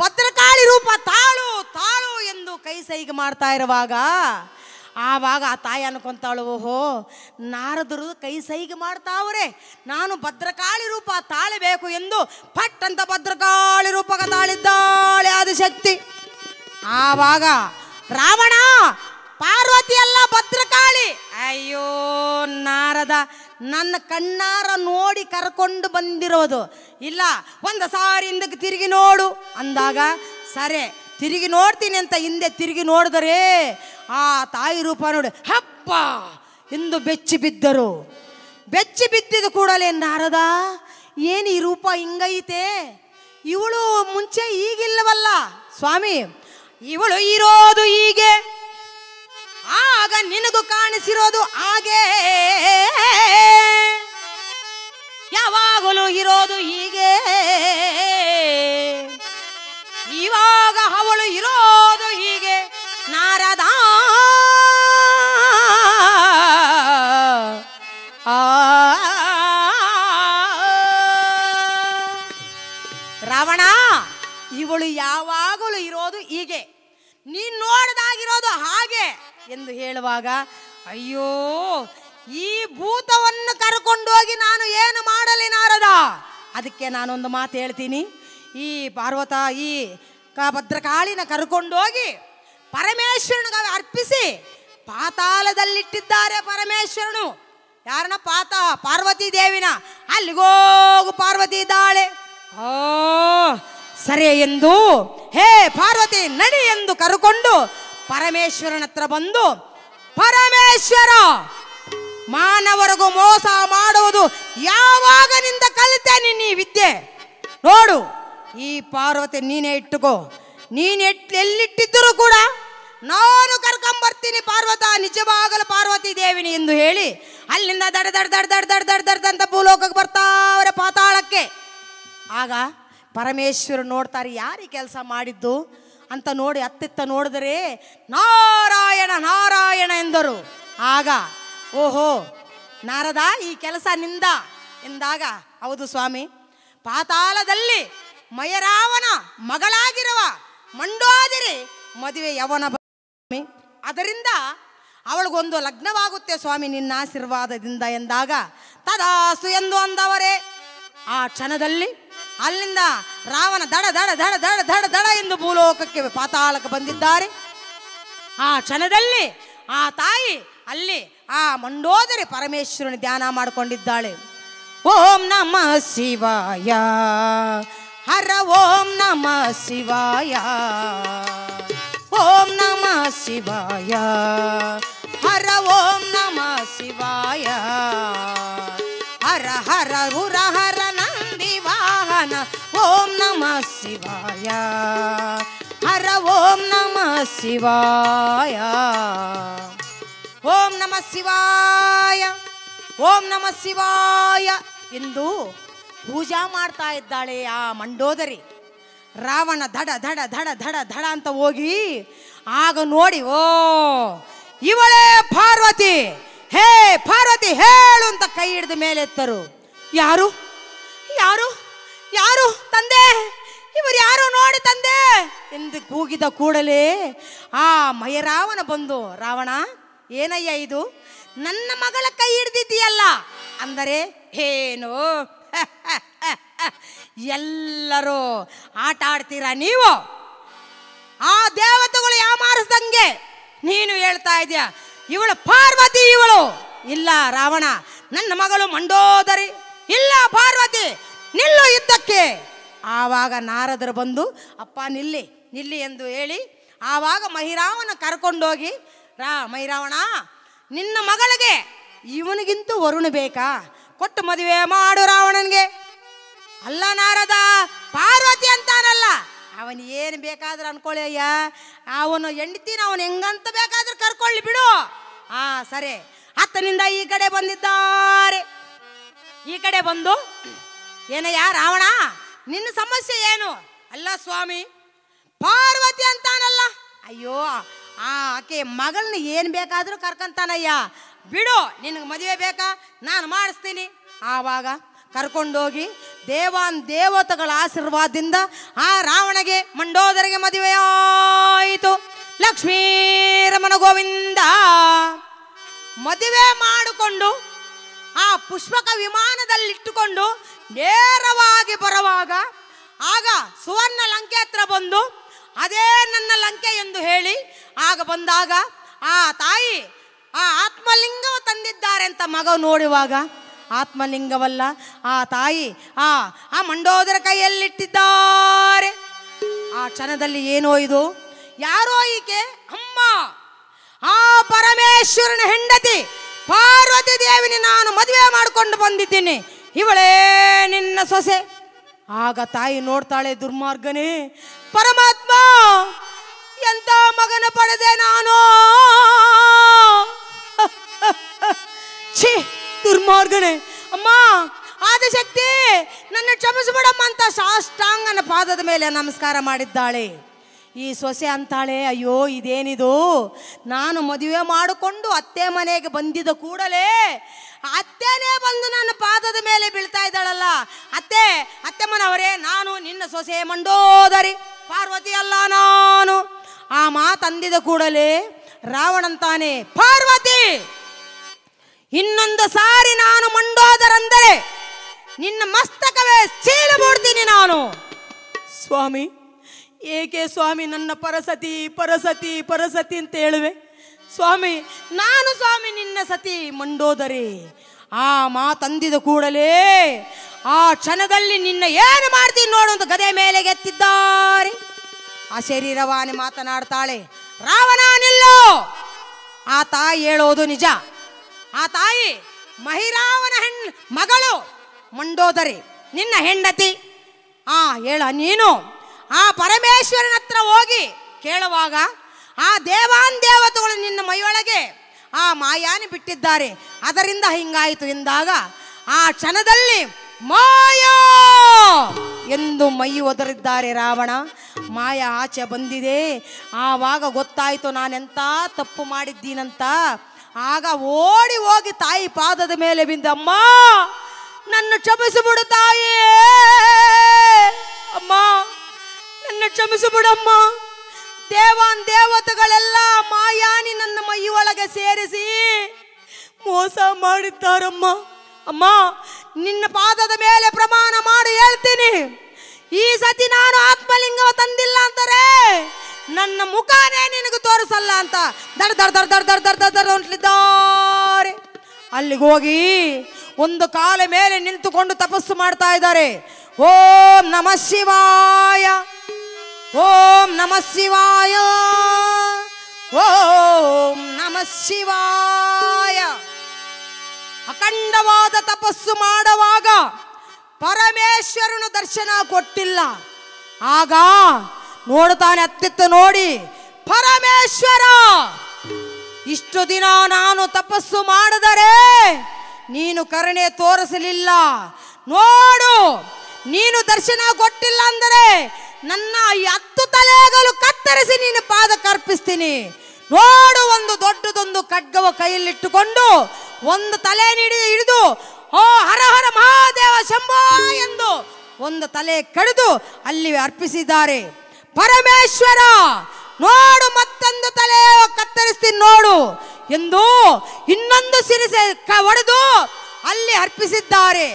ಭದ್ರಕಾಳಿ ರೂಪ ತಾಳು ತಾಳು ಎಂದು ಕೈ ಸೈಗೆ ಮಾಡ್ತಾ ಇರುವಾಗ ಆವಾಗ ಆ ತಾಯಿ ಅನ್ಕೊಂತಾಳು, ಓಹೋ ನಾರದರು ಕೈ ಸೈಗೆ ಮಾಡ್ತಾವ್ರೆ, ನಾನು ಭದ್ರಕಾಳಿ ರೂಪ ತಾಳಬೇಕು ಎಂದು ಪಟ್ ಅಂತ ಭದ್ರಕಾಳಿ ರೂಪಕ ತಾಳಿದ್ದಾಳೆ ಆದಿಶಕ್ತಿ. ಆವಾಗ ರಾವಣ ಪಾರ್ವತಿ ಅಲ್ಲ ಭದ್ರಕಾಳಿ. ಅಯ್ಯೋ ನಾರದ, ನನ್ನ ಕಣ್ಣಾರ ನೋಡಿ ಕರ್ಕೊಂಡು ಬಂದಿರೋದು ಇಲ್ಲ, ಒಂದು ಸಾರಿ ಹಿಂದಕ್ಕೆ ತಿರುಗಿ ನೋಡು ಅಂದಾಗ, ಸರಿ ತಿರುಗಿ ನೋಡ್ತೀನಿ ಅಂತ ಹಿಂದೆ ತಿರುಗಿ ನೋಡಿದರೆ ಆ ತಾಯಿ ರೂಪ ನೋಡಿ ಹಬ್ಬ ಎಂದು ಬೆಚ್ಚಿ ಬಿದ್ದರು. ಬೆಚ್ಚಿ ಬಿದ್ದಿದ ಕೂಡಲೇ ನಾರದ, ಏನು ಈ ರೂಪ ಹಿಂಗೈತೆ, ಇವಳು ಮುಂಚೆ ಈಗಿಲ್ಲವಲ್ಲ ಸ್ವಾಮಿ, ಇವಳು ಇರೋದು ಹೀಗೆ, ಆಗ ನಿನಗೂ ಕಾಣಿಸಿರೋದು ಹಾಗೆ, ಯಾವಾಗಲೂ ಇರೋದು ಹೀಗೆ, ಇವಾಗ ಅವಳು ಇರೋದು ಹೀಗೆ ನಾರದ. ರಾವಣ, ಇವಳು ಯಾವಾಗಲೂ ಇರೋದು ಹೀಗೆ, ನೀನು ನೋಡ್ದಾಗಿರೋದು ಹಾಗೆ ಎಂದು ಹೇಳುವಾಗ, ಅಯ್ಯೋ ಈ ಭೂತವನ್ನು ಕರ್ಕೊಂಡೋಗಿ ನಾನು ಏನು ಮಾಡಲಿ ನಾರದ? ಅದಕ್ಕೆ ನಾನೊಂದು ಮಾತು ಹೇಳ್ತೀನಿ. ಈ ಭದ್ರಕಾಳಿನ ಕರ್ಕೊಂಡೋಗಿ ಪರಮೇಶ್ವರನಿಗೆ ಅರ್ಪಿಸಿ ಪಾತಾಳದಲ್ಲಿಟ್ಟಿದ್ದಾರೆ. ಪರಮೇಶ್ವರನು ಯಾರನ್ನ? ಪಾರ್ವತಿ ದೇವಿನ. ಅಲ್ಲಿಗೋಗು ಪಾರ್ವತಿ ಇದ್ದಾಳೆ. ಸರಿ ಎಂದು ಹೇ ಪಾರ್ವತಿ ನಡಿ ಎಂದು ಕರ್ಕೊಂಡು ಪರಮೇಶ್ವರನ ಹತ್ರ ಬಂದು, ಪರಮೇಶ್ವರ, ಮಾನವರಿಗೂ ಮೋಸ ಮಾಡುವುದು ಯಾವಾಗನಿಂದ ಕಲಿತೆ ನೀನು ಈ ವಿದ್ಯೆ? ನೋಡು, ಈ ಪಾರ್ವತಿ ನೀನೇ ಇಟ್ಟುಕೋ. ನೀನು ಎಲ್ಲಿಟ್ಟಿದ್ದರೂ ಕೂಡ ನಾನು ಕರ್ಕೊಂಬರ್ತೀನಿ ಪಾರ್ವತ, ನಿಜವಾಗಲು ಪಾರ್ವತಿ ದೇವಿನಿ ಎಂದು ಹೇಳಿ ಅಲ್ಲಿಂದ ದಡ ದಡ ದಡ ದಡ ದಡ ದಡ ದಡ ಅಂತ ಭೂಲೋಕಕ್ಕೆ ಬರ್ತಾವ್ರೆ, ಪಾತಾಳಕ್ಕೆ. ಆಗ ಪರಮೇಶ್ವರ ನೋಡ್ತಾರೆ, ಯಾರು ಈ ಕೆಲಸ ಮಾಡಿದ್ದು ಅಂತ ನೋಡಿ ಅತ್ತಿತ್ತ ನೋಡಿದರೆ ನಾರಾಯಣ ನಾರಾಯಣ ಎಂದರು. ಆಗ ಓಹೋ ನಾರದ, ಈ ಕೆಲಸ ನಿಂದ ಎಂದಾಗ, ಹೌದು ಸ್ವಾಮಿ, ಪಾತಾಳದಲ್ಲಿ ಮಯರಾವನ ಮಗಳಾಗಿರುವ ಮಂಡೋದರಿ ಮದುವೆ ಯವನ ಅದರಿಂದ ಅವಳಿಗೊಂದು ಲಗ್ನವಾಗುತ್ತೆ ಸ್ವಾಮಿ ನಿನ್ನ ಆಶೀರ್ವಾದದಿಂದ ಎಂದಾಗ, ತದಾಸು ಎಂದು ಅಂದವರೇ. ಆ ಕ್ಷಣದಲ್ಲಿ ಅಲ್ಲಿಂದ ರಾವಣ ದಡ ದಡ ದಡ ದಡ ದಡ ದಡ ಎಂದು ಭೂಲೋಕಕ್ಕೆ ಪಾತಾಳಕ್ಕೆ ಬಂದಿದ್ದಾರೆ. ಆ ಕ್ಷಣದಲ್ಲಿ ಆ ತಾಯಿ ಅಲ್ಲಿ ಆ ಮಂಡೋದರಿ ಪರಮೇಶ್ವರನ ಧ್ಯಾನ ಮಾಡಿಕೊಂಡಿದ್ದಾಳೆ. ಓಂ ನಮಃ ಶಿವಾಯ, ಹರ ಓಂ ನಮಃ ಶಿವಾಯ, ಓಂ ನಮಃ ಶಿವಾಯ, ಹರ ಓಂ ನಮಃ ಶಿವಾಯ, ಹರ ಹರ ಹುರ ಹರ ನಂದಿ ವಾಹನ, ಓಂ ನಮಃ ಶಿವಾಯ, ಹರ ಓಂ ನಮಃ ಶಿವಾಯ, ಓಂ ನಮಃ ಶಿವಾಯ, ಓಂ ನಮಃ ಶಿವಾಯ ಎಂದು ಪೂಜಾ ಮಾಡ್ತಾ ಇದ್ದಾಳೆ ಆ ಮಂಡೋದರಿ. ರಾವಣ ದಡ ದಡ ದಡ ದಡ ದಡ ಅಂತ ಹೋಗಿ ಆಗ ನೋಡಿ, ಓ ಇವಳೇ ಪಾರ್ವತಿ, ಹೇ ಪಾರ್ವತಿ ಹೇಳು ಅಂತ ಕೈ ಹಿಡಿದ ಮೇಲೆ ಎತ್ತರು. ಯಾರು ಯಾರು ಯಾರು ತಂದೆ, ಇವರು ಯಾರು ನೋಡಿ ತಂದೆ ಎಂದು ಕೂಗಿದ ಕೂಡಲೇ ಆ ಮಯರಾವಣ ಬಂದು, ರಾವಣ ಏನಯ್ಯ ಇದು, ನನ್ನ ಮಗಳ ಕೈ ಹಿಡ್ದಿದ್ದೀಯಲ್ಲ ಅಂದರೆ ಏನು? ಎಲ್ಲರೂ ಆಟ ಆಡ್ತೀರಾ ನೀವು? ಆ ದೇವತೆಗಳು ಯಾಮಾರಿಸ್ದಂಗೆ ನೀನು ಹೇಳ್ತಾ ಇದೀಯ ಇವಳು ಪಾರ್ವತಿ ಇವಳು. ಇಲ್ಲ ರಾವಣ, ನನ್ನ ಮಗಳು ಮಂಡೋದರಿ. ಇಲ್ಲ ಪಾರ್ವತಿ, ನಿಲ್ಲು ಯುದ್ಧಕ್ಕೆ. ಆವಾಗ ನಾರದರು ಬಂದು, ಅಪ್ಪ ನಿಲ್ಲಿ ನಿಲ್ಲಿ ಎಂದು ಹೇಳಿ ಆವಾಗ ಮಹಿರಾವನ ಕರ್ಕೊಂಡೋಗಿ, ಮಹಿರಾವಣ ನಿನ್ನ ಮಗಳಿಗೆ ಇವನಿಗಿಂತೂ ವರುಣ ಬೇಕಾ, ಕೊಟ್ಟು ಮದುವೆ ಮಾಡು ರಾವಣನಿಗೆ. ಅಲ್ಲ ನಾರದ, ಪಾರ್ವತಿ ಅಂತಾನಲ್ಲ, ಅವನು ಏನು ಬೇಕಾದ್ರೂ ಅನ್ಕೊಳ್ಳಿ ಅಯ್ಯ, ಅವನು ಹೆಂಡತಿನ ಅವನು ಹೆಂಗಂತ ಬೇಕಾದ್ರೂ ಕರ್ಕೊಳ್ಳಿ ಬಿಡು. ಸರಿ, ಅತ್ತನಿಂದ ಈ ಕಡೆ ಬಂದಿದ್ದಾರೆ. ಈ ಕಡೆ ಬಂದು, ಏನಯ್ಯ ರಾವಣ ನಿನ್ನ ಸಮಸ್ಯೆ ಏನು? ಅಲ್ಲ ಸ್ವಾಮಿ, ಪಾರ್ವತಿ ಅಂತಾನಲ್ಲ. ಅಯ್ಯೋ ಆಕೆ ಮಗಳನ್ನ ಏನು ಬೇಕಾದರೂ ಕರ್ಕೊಂತಾನಯ್ಯ, ಬಿಡು, ನಿನಗೆ ಮದುವೆ ಬೇಕಾ, ನಾನು ಮಾಡಿಸ್ತೀನಿ. ಆವಾಗ ಕರ್ಕೊಂಡೋಗಿ ದೇವತೆಗಳ ಆಶೀರ್ವಾದದಿಂದ ಆ ರಾವಣಗೆ ಮಂಡೋದರಿಗೆ ಮದುವೆಯಾಯಿತು. ಲಕ್ಷ್ಮೀರಮಣ ಗೋವಿಂದ ಮದುವೆ ಮಾಡಿಕೊಂಡು ಆ ಪುಷ್ಪಕ ವಿಮಾನದಲ್ಲಿಟ್ಟುಕೊಂಡು ನೇರವಾಗಿ ಬರುವಾಗ ಆಗ ಸುವರ್ಣ ಲಂಕೆ ಹತ್ರ ಬಂದು, ಅದೇ ನನ್ನ ಲಂಕೆ ಎಂದು ಹೇಳಿ ಆಗ ಬಂದಾಗ ಆ ತಾಯಿ ಆ ಆತ್ಮಲಿಂಗವ ತಂದಿದ್ದಾರೆ ಅಂತ ಮಗ ನೋಡುವಾಗ ಆತ್ಮಲಿಂಗವಲ್ಲ, ಆ ತಾಯಿ ಆ ಮಂಡೋದರ ಕೈಯಲ್ಲಿಟ್ಟಿದ್ದಾರೆ. ಆ ಕ್ಷಣದಲ್ಲಿ ಏನೋ ಇದು, ಯಾರೋ ಈಕೆ ಅಮ್ಮ, ಆ ಪರಮೇಶ್ವರನ ಹೆಂಡತಿ ಪಾರ್ವತಿ ದೇವಿನಿ ನಾನು ಮದುವೆ ಮಾಡಿಕೊಂಡು ಬಂದಿದ್ದೀನಿ, ಇವಳೇ ನಿನ್ನ ಸೊಸೆ. ಆಗ ತಾಯಿ ನೋಡ್ತಾಳೆ, ದುರ್ಮಾರ್ಗನೇ ಪರಮಾತ್ಮ, ಎಂತ ಮಗನ ಪಡೆದೆ ನಾನು. ಛೀ ದುರ್ಮಾರ್ಗನೇ, ಅಮ್ಮ ಆದಿಶಕ್ತಿ ನನ್ನ ಕ್ಷಮಿಸಿಬಿಡಮ್ಮ ಅಂತ ಸಾಷ್ಟಾಂಗನ ಪಾದದ ಮೇಲೆ ನಮಸ್ಕಾರ ಮಾಡಿದ್ದಾಳೆ. ಈ ಸೊಸೆ ಅಂತಾಳೆ, ಅಯ್ಯೋ ಇದೇನಿದು, ನಾನು ಮದುವೆ ಮಾಡಿಕೊಂಡು ಅತ್ತೆ ಮನೆಗೆ ಬಂದಿದ್ದ ಕೂಡಲೇ ಅತ್ತೆನೇ ಬಂದು ನನ್ನ ಪಾದದ ಮೇಲೆ ಬೀಳ್ತಾ ಇದ್ದಾಳಲ್ಲ. ಅತ್ತೆ ಮನವರೇ, ನಾನು ನಿನ್ನ ಸೊಸೆ ಮಂಡೋದರಿ, ಪಾರ್ವತಿ ಅಲ್ಲ ನಾನು. ಆ ಮಾತಂದಿದ ಕೂಡಲೇ ರಾವಣಂತಾನೆ, ಪಾರ್ವತಿ ಇನ್ನೊಂದು ಸಾರಿ ನಾನು ಮಂಡೋದರಂದರೆ ನಿನ್ನ ಮಸ್ತಕವೇ ಚೀಲಬಿಡ್ತೀನಿ ನಾನು. ಸ್ವಾಮಿ ಏಕೆ ಸ್ವಾಮಿ ನನ್ನ ಪರಸತಿ ಪರಸತಿ ಪರಸತಿ ಅಂತ ಹೇಳುವೆ? ಸ್ವಾಮಿ, ನಾನು ಸ್ವಾಮಿ ನಿನ್ನ ಸತಿ ಮಂಡೋದರಿ. ಆ ಮಾತಂದಿದ ಕೂಡಲೇ ಆ ಕ್ಷಣದಲ್ಲಿ ನಿನ್ನ ಏನು ಮಾಡ್ತೀನಿ ನೋಡು ಅಂತ ಗದೆ ಮೇಲೆ ಎತ್ತಿದ್ದಾರೆ. ಆ ಶರೀರವಾಣಿ ಮಾತನಾಡ್ತಾಳೆ, ರಾವಣ ನಿಲ್ಲು. ಆ ತಾಯಿ ಹೇಳೋದು ನಿಜ. ಆ ತಾಯಿ ಮಹಿರಾವನ ಮಗಳು ಮಂಡೋದರಿ, ನಿನ್ನ ಹೆಂಡತಿ. ಹೇಳ ನೀನು. ಆ ಪರಮೇಶ್ವರನ ಹತ್ರ ಹೋಗಿ ಕೇಳುವಾಗ ಆ ದೇವಾಂದೇವತೆಗಳು ನಿನ್ನ ಮೈಯೊಳಗೆ ಆ ಮಾಯಾನಿ ಬಿಟ್ಟಿದ್ದಾರೆ, ಅದರಿಂದ ಹಿಂಗಾಯಿತು ಎಂದಾಗ ಆ ಕ್ಷಣದಲ್ಲಿ ಮಾಯಾ ಎಂದು ಮೈ ಒದರಿದ್ದಾರೆ ರಾವಣ. ಮಾಯ ಆಚೆ ಬಂದಿದೆ. ಆವಾಗ ಗೊತ್ತಾಯಿತು ನಾನೆಂತ ತಪ್ಪು ಮಾಡಿದ್ದೀನಂತ. ಆಗ ಓಡಿ ಹೋಗಿ ತಾಯಿ ಪಾದದ ಮೇಲೆ ಬಿದ್ದಮ್ಮ, ನನ್ನ ಕ್ಷಮಿಸಿಬಿಡು ತಾಯಿ, ಅಮ್ಮ ನನ್ನ ಕ್ಷಮಿಸಿಬಿಡಮ್ಮ. ದೇವತೆಗಳೆಲ್ಲ ಮಾಯಾನಿ ನನ್ನ ಮೈ ಒಳಗೆ ಸೇರಿಸಿ ಮೋಸ ಮಾಡಿದ್ದಾರಮ್ಮ. ಅಮ್ಮ, ನಿನ್ನ ಪಾದದ ಮೇಲೆ ಪ್ರಮಾಣ ಮಾಡಿ ಹೇಳ್ತೀನಿ, ಈ ಸತಿ ನಾನು ಆತ್ಮಲಿಂಗವ ತಂದಿಲ್ಲ ಅಂತಾರೆ ನನ್ನ ಮುಖಾನೇ ನಿನಗೆ ತೋರಿಸಲ್ಲ ಅಂತ ದಡ ದಡ ದಡ ದಡ ದಡ ದಡ ದಡ ಹೊಂಟ್ಲಿದ್ದಾರೆ. ಅಲ್ಲಿಗೆ ಹೋಗಿ ಒಂದು ಕಾಲ ಮೇಲೆ ನಿಂತುಕೊಂಡು ತಪಸ್ಸು ಮಾಡ್ತಾ ಇದ್ದಾರೆ. ಓಂ ನಮಃ ಶಿವಾಯ, ಓಂ ನಮಃ ಶಿವಾಯ, ಓಂ ನಮಃ ಶಿವಾಯ. ಅಖಂಡವಾದ ತಪಸ್ಸು ಮಾಡುವಾಗ ಪರಮೇಶ್ವರನ ದರ್ಶನ ಕೊಟ್ಟಿಲ್ಲ. ಆಗ ನೋಡ್ತಾನೆ, ಅತ್ತಿತ್ತ ನೋಡಿ, ಪರಮೇಶ್ವರ ಇಷ್ಟು ದಿನ ನಾನು ತಪಸ್ಸು ಮಾಡಿದರೆ ನೀನು ಕರುಣೆ ತೋರಿಸಲಿಲ್ಲ. ನೋಡು, ನೀನು ದರ್ಶನ ಕೊಟ್ಟಿಲ್ಲ ಅಂದರೆ ನನ್ನ 10 ತಲೆಗಳು ಕತ್ತರಿಸಿ ನೀನು ಪಾದಕ್ಕೆ ಅರ್ಪಿಸ್ತೀನಿ. ನೋಡು, ಒಂದು ದೊಡ್ಡದೊಂದು ಖಡ್ಗವ ಕೈಯಲ್ಲಿಟ್ಟುಕೊಂಡು ಒಂದು ತಲೆ ಹಿಡಿದು ಓ ಹರ ಹರ ಮಹಾದೇವ ಶಂಭೋ ಎಂದು ಒಂದು ತಲೆ ಕಡಿದು ಅಲ್ಲಿ ಅರ್ಪಿಸಿದ್ದಾರೆ. ಪರಮೇಶ್ವರ ನೋಡು, ಮತ್ತೊಂದು ತಲೆ ಕತ್ತರಿಸ್ತೀನಿ ನೋಡು ಎಂದು ಇನ್ನೊಂದು ಸಿರಿಸೆ ಒಡೆದು ಅಲ್ಲಿ ಅರ್ಪಿಸಿದ್ದಾರೆ.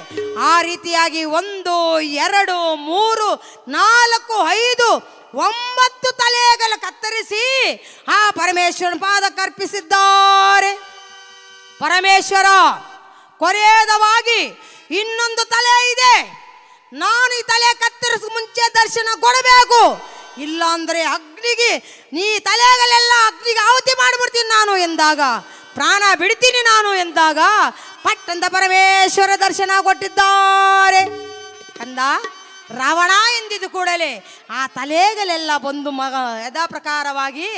ಆ ರೀತಿಯಾಗಿ 1, 2, 3, 4, 5, 9 ತಲೆಗಳು ಕತ್ತರಿಸಿ ಆ ಪರಮೇಶ್ವರನ ಪಾದಕ್ಕೆ ಅರ್ಪಿಸಿದ್ದಾರೆ. ಪರಮೇಶ್ವರ ಕೊರೆಯದವಾಗಿ ಇನ್ನೊಂದು ತಲೆ ಇದೆ, ನಾನು ಈ ತಲೆ ಕತ್ತರಿಸ ಮುಂಚೆ ದರ್ಶನ ಕೊಡಬೇಕು, ಇಲ್ಲ ಅಂದ್ರೆ ಅಗ್ನಿಗೆ ನೀ ತಲೆಗಳೆಲ್ಲ ಅಗ್ನಿಗೆ ಆಹುತಿ ಮಾಡಿಬಿಡ್ತೀನಿ ನಾನು ಎಂದಾಗ, ಪ್ರಾಣ ಬಿಡ್ತೀನಿ ನಾನು ಎಂದಾಗ ಪಟ್ಟಂತ ಪರಮೇಶ್ವರ ದರ್ಶನ ಕೊಟ್ಟಿದ್ದಾರೆ. ಕಂದ, ರಾವಣ ಎಂದಿದ್ದು ಕೂಡಲೇ ಆ ತಲೆಗಳೆಲ್ಲ ಬಂದು ಯಥಾ ಪ್ರಕಾರವಾಗಿ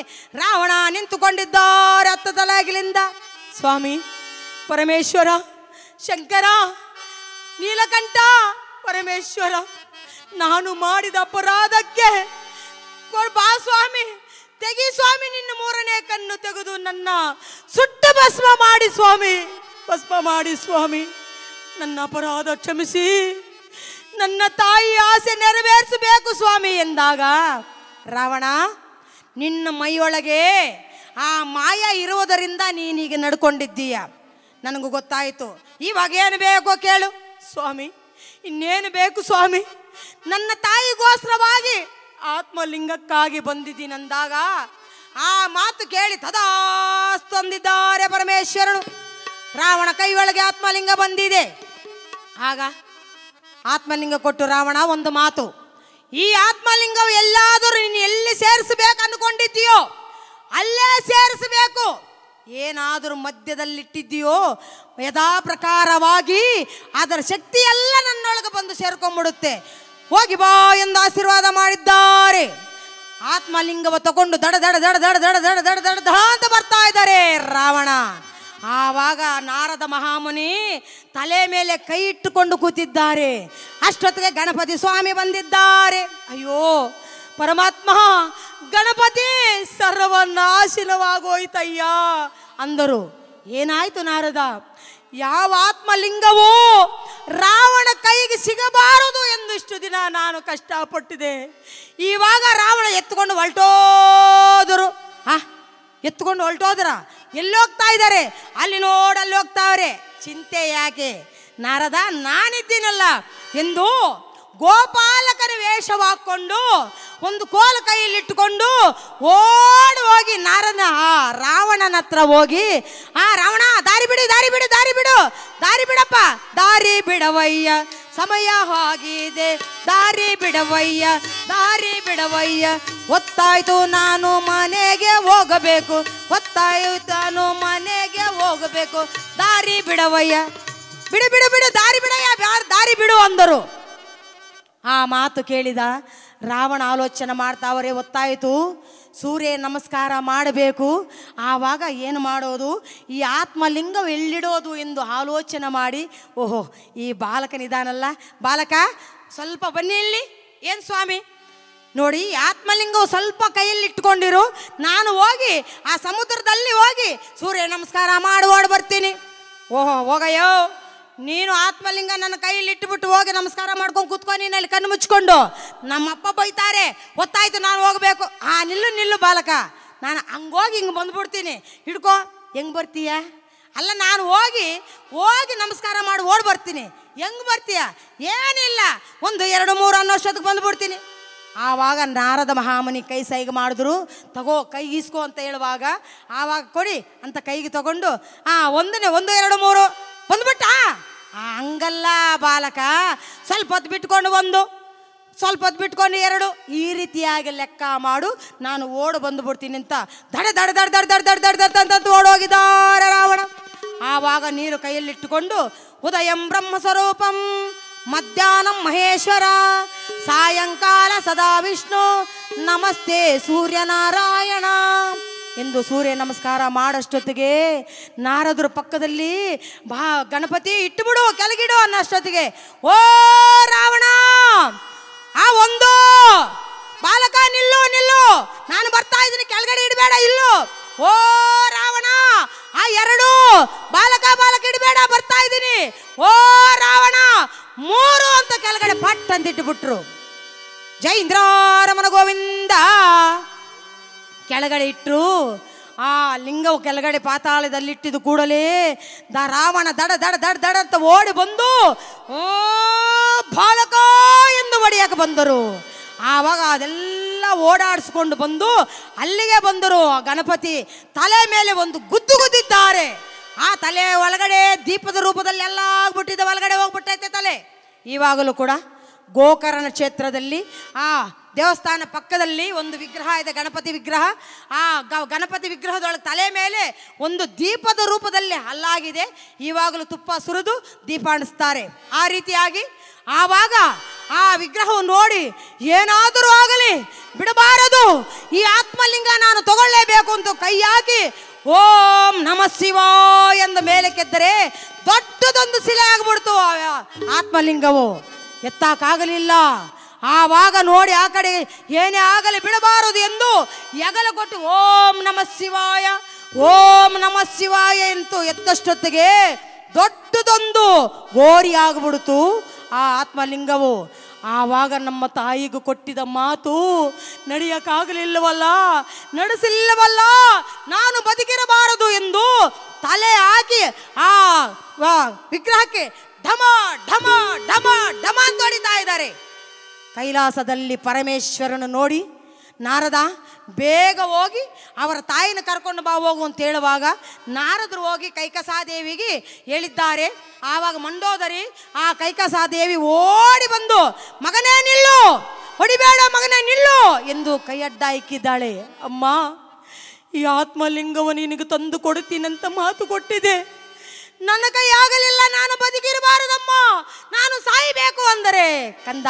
ರಾವಣ ನಿಂತುಕೊಂಡಿದ್ದಾರೆ 10 ತಲೆಗಳಿಂದ. ಸ್ವಾಮಿ, ಪರಮೇಶ್ವರ, ಶಂಕರ, ನೀಲಕಂಠ, ಪರಮೇಶ್ವರ, ನಾನು ಮಾಡಿದ ಅಪರಾಧಕ್ಕೆ ಬಾ ಸ್ವಾಮಿ, ತೆಗಿ ಸ್ವಾಮಿ, ನಿನ್ನ 3ನೇ ಕಣ್ಣು ತೆಗೆದು ನನ್ನ ಸುಟ್ಟು ಭಸ್ಮ ಮಾಡಿ ಸ್ವಾಮಿ, ಭಸ್ಮ ಮಾಡಿ ಸ್ವಾಮಿ, ನನ್ನ ಅಪರಾಧ ಕ್ಷಮಿಸಿ ನನ್ನ ತಾಯಿ ಆಸೆ ನೆರವೇರಿಸಬೇಕು ಸ್ವಾಮಿ ಎಂದಾಗ, ರಾವಣ ನಿನ್ನ ಮೈಯೊಳಗೆ ಆ ಮಾಯ ಇರುವುದರಿಂದ ನೀನೀಗ ನಡ್ಕೊಂಡಿದ್ದೀಯ, ನನಗೂ ಗೊತ್ತಾಯಿತು. ಇವಾಗ ಏನು ಬೇಕೋ ಕೇಳು ಸ್ವಾಮಿ, ಇನ್ನೇನು ಬೇಕು ಸ್ವಾಮಿ? ನನ್ನ ತಾಯಿಗೋಸ್ಕರವಾಗಿ ಆತ್ಮಲಿಂಗಕ್ಕಾಗಿ ಬಂದಿದ್ದೀನಂದಾಗ ಆ ಮಾತು ಕೇಳಿ ತದಾಸ್ತು ಅಂದಿದ್ದಾರೆ ಪರಮೇಶ್ವರನು. ರಾವಣ ಕೈ ಒಳಗೆ ಆತ್ಮಲಿಂಗ ಬಂದಿದೆ. ಆಗ ಆತ್ಮಲಿಂಗ ಕೊಟ್ಟು ರಾವಣ ಒಂದು ಮಾತು, ಈ ಆತ್ಮಲಿಂಗವು ಎಲ್ಲಾದರೂ ನೀನು ಎಲ್ಲಿ ಸೇರಿಸಬೇಕು ಅಂದ್ಕೊಂಡಿದ್ದೀಯೋ ಅಲ್ಲೇ ಸೇರಿಸಬೇಕು, ಏನಾದರೂ ಮಧ್ಯದಲ್ಲಿಟ್ಟಿದ್ದೀಯೋ ಯಥಾ ಪ್ರಕಾರವಾಗಿ ಅದರ ಶಕ್ತಿ ಎಲ್ಲ ನನ್ನೊಳಗೆ ಬಂದು ಸೇರ್ಕೊಂಡ್ಬಿಡುತ್ತೆ, ಹೋಗಿ ಬಾ ಎಂದು ಆಶೀರ್ವಾದ ಮಾಡಿದ್ದಾರೆ. ಆತ್ಮಲಿಂಗವ ತಗೊಂಡು ದಡ ದಡ ದಡ ದಡ ದಡ ದಡ ದಡ ದಡ ದಡ ಅಂತ ಬರ್ತಾ ಇದ್ದಾರೆ ರಾವಣ. ಆವಾಗ ನಾರದ ಮಹಾಮುನಿ ತಲೆ ಮೇಲೆ ಕೈ ಇಟ್ಟುಕೊಂಡು ಕೂತಿದ್ದಾರೆ. ಅಷ್ಟೊತ್ತಿಗೆ ಗಣಪತಿ ಸ್ವಾಮಿ ಬಂದಿದ್ದಾರೆ. ಅಯ್ಯೋ ಪರಮಾತ್ಮ, ಗಣಪತಿ ಸರ್ವನಾಶನವಾಗೋಯ್ತಯ್ಯ ಅಂದರು. ಏನಾಯ್ತು ನಾರದ? ಯಾವ ಆತ್ಮಲಿಂಗವೂ ರಾವಣ ಕೈಗೆ ಸಿಗಬಾರದು ಎಂದು ಇಷ್ಟು ದಿನ ನಾನು ಕಷ್ಟಪಟ್ಟಿದೆ. ಇವಾಗ ರಾವಣ ಎತ್ತುಕೊಂಡು ಹೊರಟೋದರು. ಎತ್ತುಕೊಂಡು ಹೊರಟೋದ್ರ, ಎಲ್ಲಿ ಹೋಗ್ತಾ ಇದ್ದಾರೆ? ಅಲ್ಲಿ ನೋಡಲ್ಲಿ ಹೋಗ್ತಾವ್ರೆ. ಚಿಂತೆ ಯಾಕೆ ನಾರದ, ನಾನಿದ್ದೀನಲ್ಲ ಎಂದು ಗೋಪಾಲಕನ ವೇಷವಾಕೊಂಡು ಒಂದು ಕೋಲು ಕೈಯಲ್ಲಿಟ್ಟುಕೊಂಡು ಓಡಿ ಹೋಗಿ ರಾವಣನ ಹತ್ರ ಹೋಗಿ, ರಾವಣ, ದಾರಿ ಬಿಡು, ದಾರಿ ಬಿಡು, ದಾರಿ ಬಿಡು, ದಾರಿ ಬಿಡಪ್ಪ, ದಾರಿ ಬಿಡವಯ್ಯ, ಸಮಯ ಆಗಿದೆ, ದಾರಿ ಬಿಡವಯ್ಯ, ದಾರಿ ಬಿಡವಯ್ಯ, ಹೊತ್ತಾಯ್ತು ನಾನು ಮನೆಗೆ ಹೋಗಬೇಕು, ಹೊತ್ತಾಯ್ತು ನಾನು ಮನೆಗೆ ಹೋಗಬೇಕು, ದಾರಿ ಬಿಡವಯ್ಯ, ಬಿಡು ಬಿಡು ಬಿಡು, ದಾರಿ ಬಿಡಯ್ಯ, ದಾರಿ ಬಿಡು ಅಂದರು. ಆ ಮಾತು ಕೇಳಿದ ರಾವಣ ಆಲೋಚನೆ ಮಾಡ್ತಾವರೆ, ಹೊತ್ತಾಯಿತು, ಸೂರ್ಯ ನಮಸ್ಕಾರ ಮಾಡಬೇಕು, ಆವಾಗ ಏನು ಮಾಡೋದು, ಈ ಆತ್ಮಲಿಂಗವು ಎಲ್ಲಿಡೋದು ಎಂದು ಆಲೋಚನೆ ಮಾಡಿ, ಓಹೋ ಈ ಬಾಲಕನಿದಾನಲ್ಲ, ಬಾಲಕ ಸ್ವಲ್ಪ ಬನ್ನಿ ಇಲ್ಲಿ. ಏನು ಸ್ವಾಮಿ, ನೋಡಿ ಆತ್ಮಲಿಂಗವು ಸ್ವಲ್ಪ ಕೈಯಲ್ಲಿ ಇಟ್ಕೊಂಡಿರು, ನಾನು ಹೋಗಿ ಆ ಸಮುದ್ರದಲ್ಲಿ ಹೋಗಿ ಸೂರ್ಯ ನಮಸ್ಕಾರ ಮಾಡಿ ಓಡಿ ಬರ್ತೀನಿ. ಓಹೋ ಹೋಗಯ್ಯೋ, ನೀನು ಆತ್ಮಲಿಂಗ ನನ್ನ ಕೈಯಲ್ಲಿ ಇಟ್ಟುಬಿಟ್ಟು ಹೋಗಿ ನಮಸ್ಕಾರ ಮಾಡ್ಕೊಂಡು ಕೂತ್ಕೊ, ನೀನು ಅಲ್ಲಿ ಕಣ್ಣು ಮುಚ್ಕೊಂಡು, ನಮ್ಮಪ್ಪ ಬೈತಾರೆ, ಗೊತ್ತಾಯ್ತು ನಾನು ಹೋಗಬೇಕು. ನಿಲ್ಲು ನಿಲ್ಲು ಬಾಲಕ, ನಾನು ಹಂಗೋಗಿ ಹಿಂಗೆ ಬಂದ್ಬಿಡ್ತೀನಿ, ಹಿಡ್ಕೊ. ಹೆಂಗೆ ಬರ್ತೀಯ? ಅಲ್ಲ, ನಾನು ಹೋಗಿ ನಮಸ್ಕಾರ ಮಾಡಿ ಓಡಿ ಬರ್ತೀನಿ. ಹೆಂಗೆ ಬರ್ತೀಯ? ಏನಿಲ್ಲ, 1 2 3 ಅನ್ನೋಷ್ಟೊತ್ತಿಗೆ ಬಂದುಬಿಡ್ತೀನಿ. ಆವಾಗ ನಾರದ ಮಹಾಮುನಿ ಕೈ ಸೈಗೆ ಮಾಡಿದ್ರು, ತಗೋ ಕೈ ಈಸ್ಕೋ ಅಂತ ಹೇಳುವಾಗ, ಆವಾಗ ಕೊಡಿ ಅಂತ ಕೈಗೆ ತಗೊಂಡು 1 2 3 ಬಂದ್ಬಿಟ್ಟ. ಹಂಗಲ್ಲ ಬಾಲಕ, ಸ್ವಲ್ಪ ಹೊತ್ತು ಬಿಟ್ಕೊಂಡು 1, ಸ್ವಲ್ಪ ಹೊತ್ತು ಬಿಟ್ಕೊಂಡು 2, ಈ ರೀತಿಯಾಗಿ ಲೆಕ್ಕ ಮಾಡು, ನಾನು ಓಡು ಬಂದುಬಿಡ್ತೀನಿ ಅಂತ ದಡ ದಡ ದಡ ದಡ ದಡ ದಡ ದಡ ದಡ ಅಂತ ಓಡೋಗಿದ್ದಾರೆ ರಾವಣ. ಆವಾಗ ನೀರು ಕೈಯಲ್ಲಿಟ್ಟುಕೊಂಡು, ಉದಯಂ ಬ್ರಹ್ಮ ಸ್ವರೂಪಂ ಮಧ್ಯಾಹ್ನಂ ಮಹೇಶ್ವರ ಸಾಯಂಕಾಲ ಸದಾ ವಿಷ್ಣು ನಮಸ್ತೆ ಸೂರ್ಯನಾರಾಯಣ ಎಂದು ಸೂರ್ಯ ನಮಸ್ಕಾರ ಮಾಡಷ್ಟೊತ್ತಿಗೆ ನಾರದರು ಪಕ್ಕದಲ್ಲಿ ಗಣಪತಿ ಇಟ್ಟುಬಿಡು, ಕೆಳಗಿಡು ಅನ್ನೋಷ್ಟೊತ್ತಿಗೆ, ಓ ರಾವಣ, 1 ಬಾಲಕ ನಿಲ್ಲು ನಿಲ್ಲು, ನಾನು ಬರ್ತಾ ಇದ್ದೀನಿ, ಕೆಳಗಡೆ ಇಡಬೇಡ, ಇಲ್ಲು. ಓ ರಾವಣ, 2 ಬಾಲಕ ಇಡಬೇಡ, ಬರ್ತಾ ಇದ್ದೀನಿ. ಓ ರಾವಣ, 3 ಅಂತ ಕೆಳಗಡೆ ಪಟ್ ಅಂತ ಇಟ್ಟುಬಿಟ್ರು. ಜೈ ಇಂದ್ರಾರಮಣ ಗೋವಿಂದ ಕೆಳಗಡೆ ಇಟ್ಟರು. ಆ ಲಿಂಗವು ಕೆಳಗಡೆ ಪಾತಾಳದಲ್ಲಿಟ್ಟಿದ್ದು ಕೂಡಲೇ ರಾವಣ ದಡ ದಡ ದಡ ದಡ ಅಂತ ಓಡಿ ಬಂದು, ಓ ಬಾಲಕ ಎಂದು ಒಡೆಯಕ್ಕೆ ಬಂದರು. ಆವಾಗ ಅದೆಲ್ಲ ಓಡಾಡಿಸ್ಕೊಂಡು ಬಂದು ಅಲ್ಲಿಗೆ ಬಂದರು. ಗಣಪತಿ ತಲೆ ಮೇಲೆ ಒಂದು ಗುದ್ದಿದ್ದಾರೆ. ಆ ತಲೆ ಒಳಗಡೆ ದೀಪದ ರೂಪದಲ್ಲಿ ಎಲ್ಲ ಆಗ್ಬಿಟ್ಟಿದೆ, ಒಳಗಡೆ ಹೋಗ್ಬಿಟ್ಟೈತೆ ತಲೆ. ಇವಾಗಲೂ ಕೂಡ ಗೋಕರ್ಣ ಕ್ಷೇತ್ರದಲ್ಲಿ ಆ ದೇವಸ್ಥಾನ ಪಕ್ಕದಲ್ಲಿ ಒಂದು ವಿಗ್ರಹ ಇದೆ, ಗಣಪತಿ ವಿಗ್ರಹ. ಆ ಗಣಪತಿ ವಿಗ್ರಹದೊಳಗೆ ತಲೆ ಮೇಲೆ ಒಂದು ದೀಪದ ರೂಪದಲ್ಲಿ ಹಲ್ಲಾಗಿದೆ. ಇವಾಗಲೂ ತುಪ್ಪ ಸುರಿದು ದೀಪ ಅಣಿಸ್ತಾರೆ. ಆ ರೀತಿಯಾಗಿ ಆವಾಗ ಆ ವಿಗ್ರಹವು ನೋಡಿ, ಏನಾದರೂ ಆಗಲಿ ಬಿಡಬಾರದು, ಈ ಆತ್ಮಲಿಂಗ ನಾನು ತಗೊಳ್ಳೇಬೇಕು ಅಂತ ಕೈ ಹಾಕಿ ಓಂ ನಮಃ ಶಿವಾಯ ಎಂದ ಮೇಲೆ ಕೆದ್ದರೆ ದೊಡ್ಡದೊಂದು ಶಿಲೆ ಆಗ್ಬಿಡ್ತು. ಆತ್ಮಲಿಂಗವು ಎತ್ತಕ್ಕಾಗಲಿಲ್ಲ. ಆವಾಗ ನೋಡಿ ಆ ಕಡೆ ಏನೇ ಆಗಲಿ ಬಿಡಬಾರದು ಎಂದು ಎಗಲ ಕೊಟ್ಟು ಓಂ ನಮಃ ಶಿವಾಯ, ಓಂ ನಮಃ ಶಿವಾಯ ಎಂದು ಎತ್ತಷ್ಟೊತ್ತಿಗೆ ದೊಡ್ಡದೊಂದು ಗೋರಿ ಆಗ್ಬಿಡ್ತು ಆ ಆತ್ಮಲಿಂಗವು. ಆವಾಗ ನಮ್ಮ ತಾಯಿಗೂ ಕೊಟ್ಟಿದ್ದ ಮಾತು, ನಡೆಯಕ್ಕಾಗಲಿಲ್ಲವಲ್ಲ, ನಡೆಸಿಲ್ಲವಲ್ಲ, ನಾನು ಬದುಕಿರಬಾರದು ಎಂದು ತಲೆ ಹಾಕಿ ಆ ವಿಗ್ರಹಕ್ಕೆ ಢಮ ಢಮ ಢಮ ಢಮ ಅಂತ ಹೊಡಿತಾ ಇದ್ದಾರೆ. ಕೈಲಾಸದಲ್ಲಿ ಪರಮೇಶ್ವರನು ನೋಡಿ, ನಾರದ ಬೇಗ ಹೋಗಿ ಅವರ ತಾಯಿನ ಕರ್ಕೊಂಡು ಬಾ ಹೋಗು ಅಂತ ಹೇಳುವಾಗ ನಾರದರು ಹೋಗಿ ಕೈಕಸಾದೇವಿಗೆ ಹೇಳಿದ್ದಾರೆ. ಆವಾಗ ಮಂಡೋದರಿ ಆ ಕೈಕಸಾದೇವಿ ಓಡಿ ಬಂದು, ಮಗನೇ ನಿಲ್ಲು, ಹೊಡಿಬೇಡ ಮಗನೇ ನಿಲ್ಲು ಎಂದು ಕೈ ಅಡ್ಡ ಇಕ್ಕಿದ್ದಾಳೆ. ಅಮ್ಮ, ಈ ಆತ್ಮಲಿಂಗವ ನಿನಗೆ ತಂದು ಕೊಡುತ್ತೀನಂತ ಮಾತು ಕೊಟ್ಟಿದೆ, ನನ್ನ ಕೈ ಆಗಲಿಲ್ಲ, ನಾನು ಬದುಕಿರಬಾರದಮ್ಮ, ನಾನು ಸಾಯಬೇಕು ಅಂದರೆ, ಕಂದ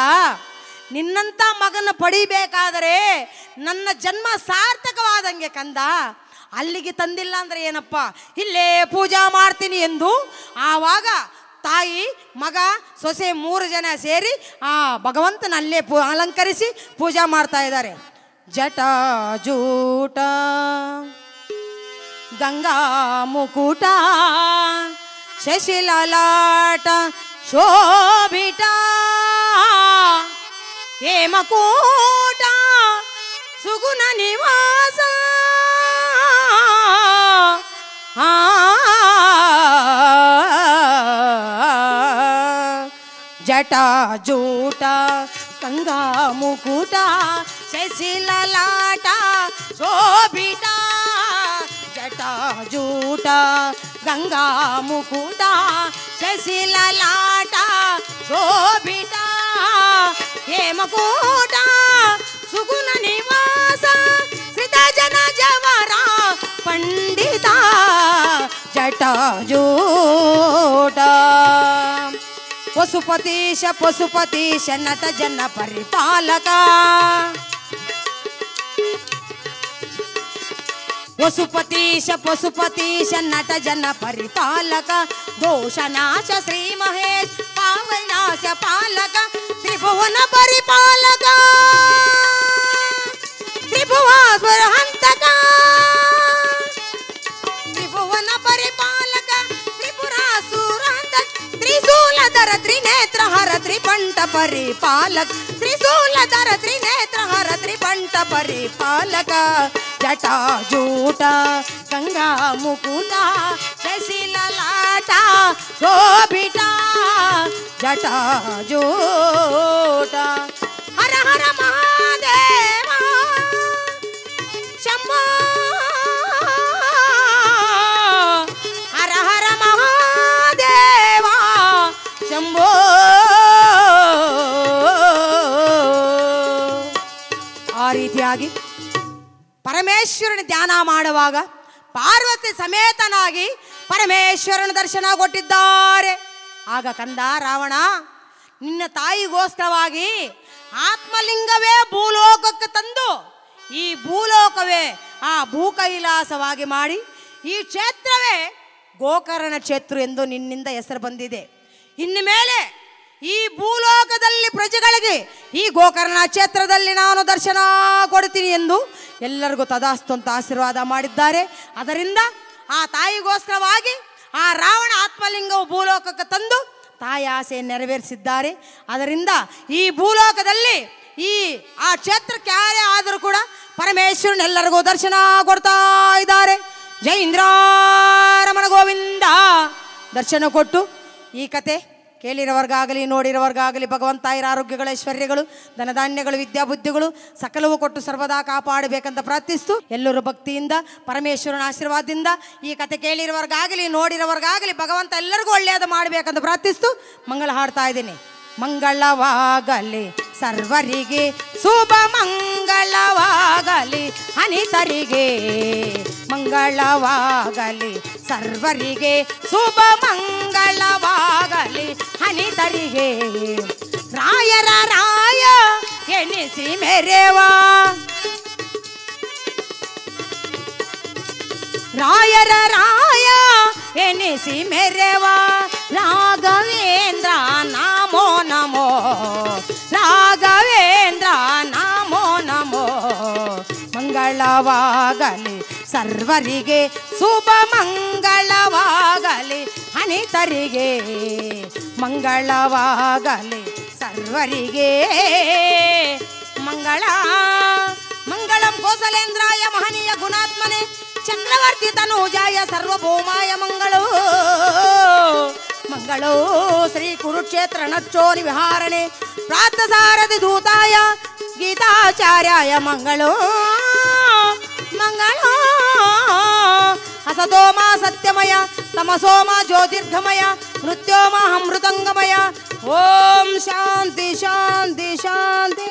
ನಿನ್ನಂಥ ಮಗನ ಪಡಿಬೇಕಾದರೆ ನನ್ನ ಜನ್ಮ ಸಾರ್ಥಕವಾದಂಗೆ ಕಂದ, ಅಲ್ಲಿಗೆ ತಂದಿಲ್ಲ ಅಂದರೆ ಏನಪ್ಪ, ಇಲ್ಲೇ ಪೂಜಾ ಮಾಡ್ತೀನಿ ಎಂದು ಆವಾಗ ತಾಯಿ ಮಗ ಸೊಸೆ 3 ಜನ ಸೇರಿ ಆ ಭಗವಂತನ ಅಲ್ಲೇ ಅಲಂಕರಿಸಿ ಪೂಜಾ ಮಾಡ್ತಾ ಇದ್ದಾರೆ. ಜಟಾಜೂಟ ಗಂಗಾ ಮುಕುಟ ಶಶಿಲಲಾಟ ಶೋಭಿಟ ಹೇಮಕೂಟ ಸುಗುಣ ನಿವಾಸ ಜಟಾಜೂಟ ಗಂಗಾ ಮುಕುಟ ಶಶಿಲಲಾಟ ಶೋಭಿತ ಜಟಾಜೂಟ ಗಂಗಾ ಮುಕುಟ ಶಶಿಲಲಾಟ ಶೋಭಿತ ಹೇಮಕೂಟ ಸುಗುಣ ನಿವಾಸ ಶ್ರಿತ ಜನ ಜವರ ಪಂಡಿತ ಜಟಾಜೂಟ ಪಶುಪತೀಶ ಪಶುಪತೀಶ ನಟ ಜನ ಪರಿಪಾಲಕ ಪಶುಪತೀಶ ಪಶುಪತೀಶ ನಟ ಜನ ಪರಿಪಾಲಕ ದೋಷನಾಶ ಶ್ರೀ ಮಹೇಶ್ ಪಾವನಾಶ ಪಾಲಕ ತ್ರಿಭುವನ ಪರಿಪಾಲಕ ತ್ರಿಭುವಾಸುರ ಹಂತಕ ತ್ರಿಭುವನ ಪರಿಪಾಲಕ ತ್ರಿಪುರಾಸುರ ಹಂತಕ ತ್ರಿಶೂಲಧರ ತ್ರಿನೇತ್ರ ಹರ ತ್ರಿಪಂಟ ಪರಿಪಾಲಕ ತ್ರಿಶೂಲಧರ ತ್ರಿನೇತ್ರ ಹರ ತ್ರಿಪಂಟ ಪರಿಪಾಲಕ ಜಟಾಜೂಟ ಗಂಗಾ ಮುಕುಟ ಶಶಿಲಲಾಟ ಶೋಭಿತ ಜಟಾಜೂಟ ಹರ ಹರ ಮಹಾದೇವ ಶಂಭೋ ಹರ ಹರ ಮಹಾದೇವ ಶಂಭೋ ಆ ರೀತಿಯಾಗಿ ಪರಮೇಶ್ವರನ ಧ್ಯಾನ ಮಾಡುವಾಗ ಪಾರ್ವತಿ ಸಮೇತನಾಗಿ ಪರಮೇಶ್ವರನ ದರ್ಶನ ಕೊಟ್ಟಿದ್ದಾರೆ. ಆಗ ಕಂದ ರಾವಣ, ನಿನ್ನ ತಾಯಿಗೋಸ್ಕರವಾಗಿ ಆತ್ಮಲಿಂಗವೇ ಭೂಲೋಕಕ್ಕೆ ತಂದು ಈ ಭೂಲೋಕವೇ ಆ ಭೂಕೈಲಾಸವಾಗಿ ಮಾಡಿ ಈ ಕ್ಷೇತ್ರವೇ ಗೋಕರ್ಣ ಕ್ಷೇತ್ರ ಎಂದು ನಿನ್ನಿಂದ ಹೆಸರು ಬಂದಿದೆ. ಇನ್ನು ಮೇಲೆ ಈ ಭೂಲೋಕದಲ್ಲಿ ಪ್ರಜೆಗಳಿಗೆ ಈ ಗೋಕರ್ಣ ಕ್ಷೇತ್ರದಲ್ಲಿ ನಾನು ದರ್ಶನ ಕೊಡ್ತೀನಿ ಎಂದು ಎಲ್ಲರಿಗೂ ತದಾಸ್ತು ಅಂತ ಆಶೀರ್ವಾದ ಮಾಡಿದ್ದಾರೆ. ಅದರಿಂದ ಆ ತಾಯಿಗೋಸ್ಕರವಾಗಿ ಆ ರಾವಣ ಆತ್ಮಲಿಂಗವು ಭೂಲೋಕಕ್ಕೆ ತಂದು ತಾಯಿ ಆಸೆ ನೆರವೇರಿಸಿದ್ದಾರೆ. ಅದರಿಂದ ಈ ಭೂಲೋಕದಲ್ಲಿ ಈ ಆ ಕ್ಷೇತ್ರಕ್ಕೆ ಯಾರೇ ಆದರೂ ಕೂಡ ಪರಮೇಶ್ವರನ್ ಎಲ್ಲರಿಗೂ ದರ್ಶನ ಕೊಡ್ತಾ ಇದ್ದಾರೆ. ಜೈ ಇಂದ್ರಾರಮಣ ಗೋವಿಂದ. ದರ್ಶನ ಕೊಟ್ಟು ಈ ಕತೆ ಕೇಳಿರೋರ್ಗಾಗಲಿ ನೋಡಿರೋರ್ಗಾಗಲಿ ಭಗವಂತಾಯರ ಆರೋಗ್ಯಗಳು ಐಶ್ವರ್ಯಗಳು ಧನಧಾನ್ಯಗಳು ವಿದ್ಯಾಬುದ್ಧಿಗಳು ಸಕಲವೂ ಕೊಟ್ಟು ಸರ್ವದಾ ಕಾಪಾಡಬೇಕಂತ ಪ್ರಾರ್ಥಿಸ್ತು ಎಲ್ಲರೂ ಭಕ್ತಿಯಿಂದ ಪರಮೇಶ್ವರನ ಆಶೀರ್ವಾದದಿಂದ ಈ ಕತೆ ಕೇಳಿರೋರ್ಗಾಗಲಿ ನೋಡಿರೋರ್ಗಾಗಲಿ ಭಗವಂತ ಎಲ್ಲರಿಗೂ ಒಳ್ಳೆಯದು ಮಾಡಬೇಕಂತ ಪ್ರಾರ್ಥಿಸ್ತು ಮಂಗಳ ಹಾಡ್ತಾ ಇದ್ದೀನಿ. ಮಂಗಳವಾಗಲಿ ಸರ್ವರಿಗೆ ಶುಭ ಮಂಗಳವಾಗಲಿ ಅನಿತರಿಗೆ ಮಂಗಳವಾಗಲಿ ಸರ್ವರಿಗೆ ಶುಭ ಮಂಗಳವಾಗಲಿ ಅನಿತರಿಗೆ ರಾಯರ ರಾಯ ಎನಿಸಿ ಮೆರೆವಾ ರಾಯರ ರಾಯ ಎನಿಸಿ ಮೆರೆವಾ ರಾಘವೇಂದ್ರ ನಮೋ ನಮೋ ರಾಘವೇಂದ್ರ ನಮೋ ನಮೋ ಮಂಗಳವಾಗಲಿ ಸರ್ವರಿಗೆ ಶುಭ ಮಂಗಳವಾಗಲಿ ಅನಿತರಿಗೆ ಮಂಗಳವಾಗಲಿ ಸರ್ವರಿಗೆ ಮಂಗಳ ಮಂಗಳಂ ಕೋಸಲೇಂದ್ರಾಯ ಮಹನೀಯ ಗುಣಾತ್ಮನೆ ಚಕ್ರವರ್ತಿ ತನೂಜಾಯ ಸರ್ವಭೌಮಾಯ ಮಂಗಳೋ ಮಂಗಳೋ ಶ್ರೀ ಕುರುಕ್ಷೇತ್ರ ನಚ್ಚೋರಿ ವಿಹಾರಣೆ ಪ್ರಾತಸಾರಥಿ ದೂತಾಯ ಗೀತಾಚಾರ್ಯಾಯ ಮಂಗಳೋ ಮಂಗಳೋ ಹಸತೋಮ ಸತ್ಯಮಯ ತಮಸೋಮ ಜ್ಯೋತಿರ್ಗಮಯ ಮೃತ್ಯೋಮ ಅಮೃತಂಗಮಯ ಓಂ ಶಾಂತಿ ಶಾಂತಿ ಶಾಂತಿ.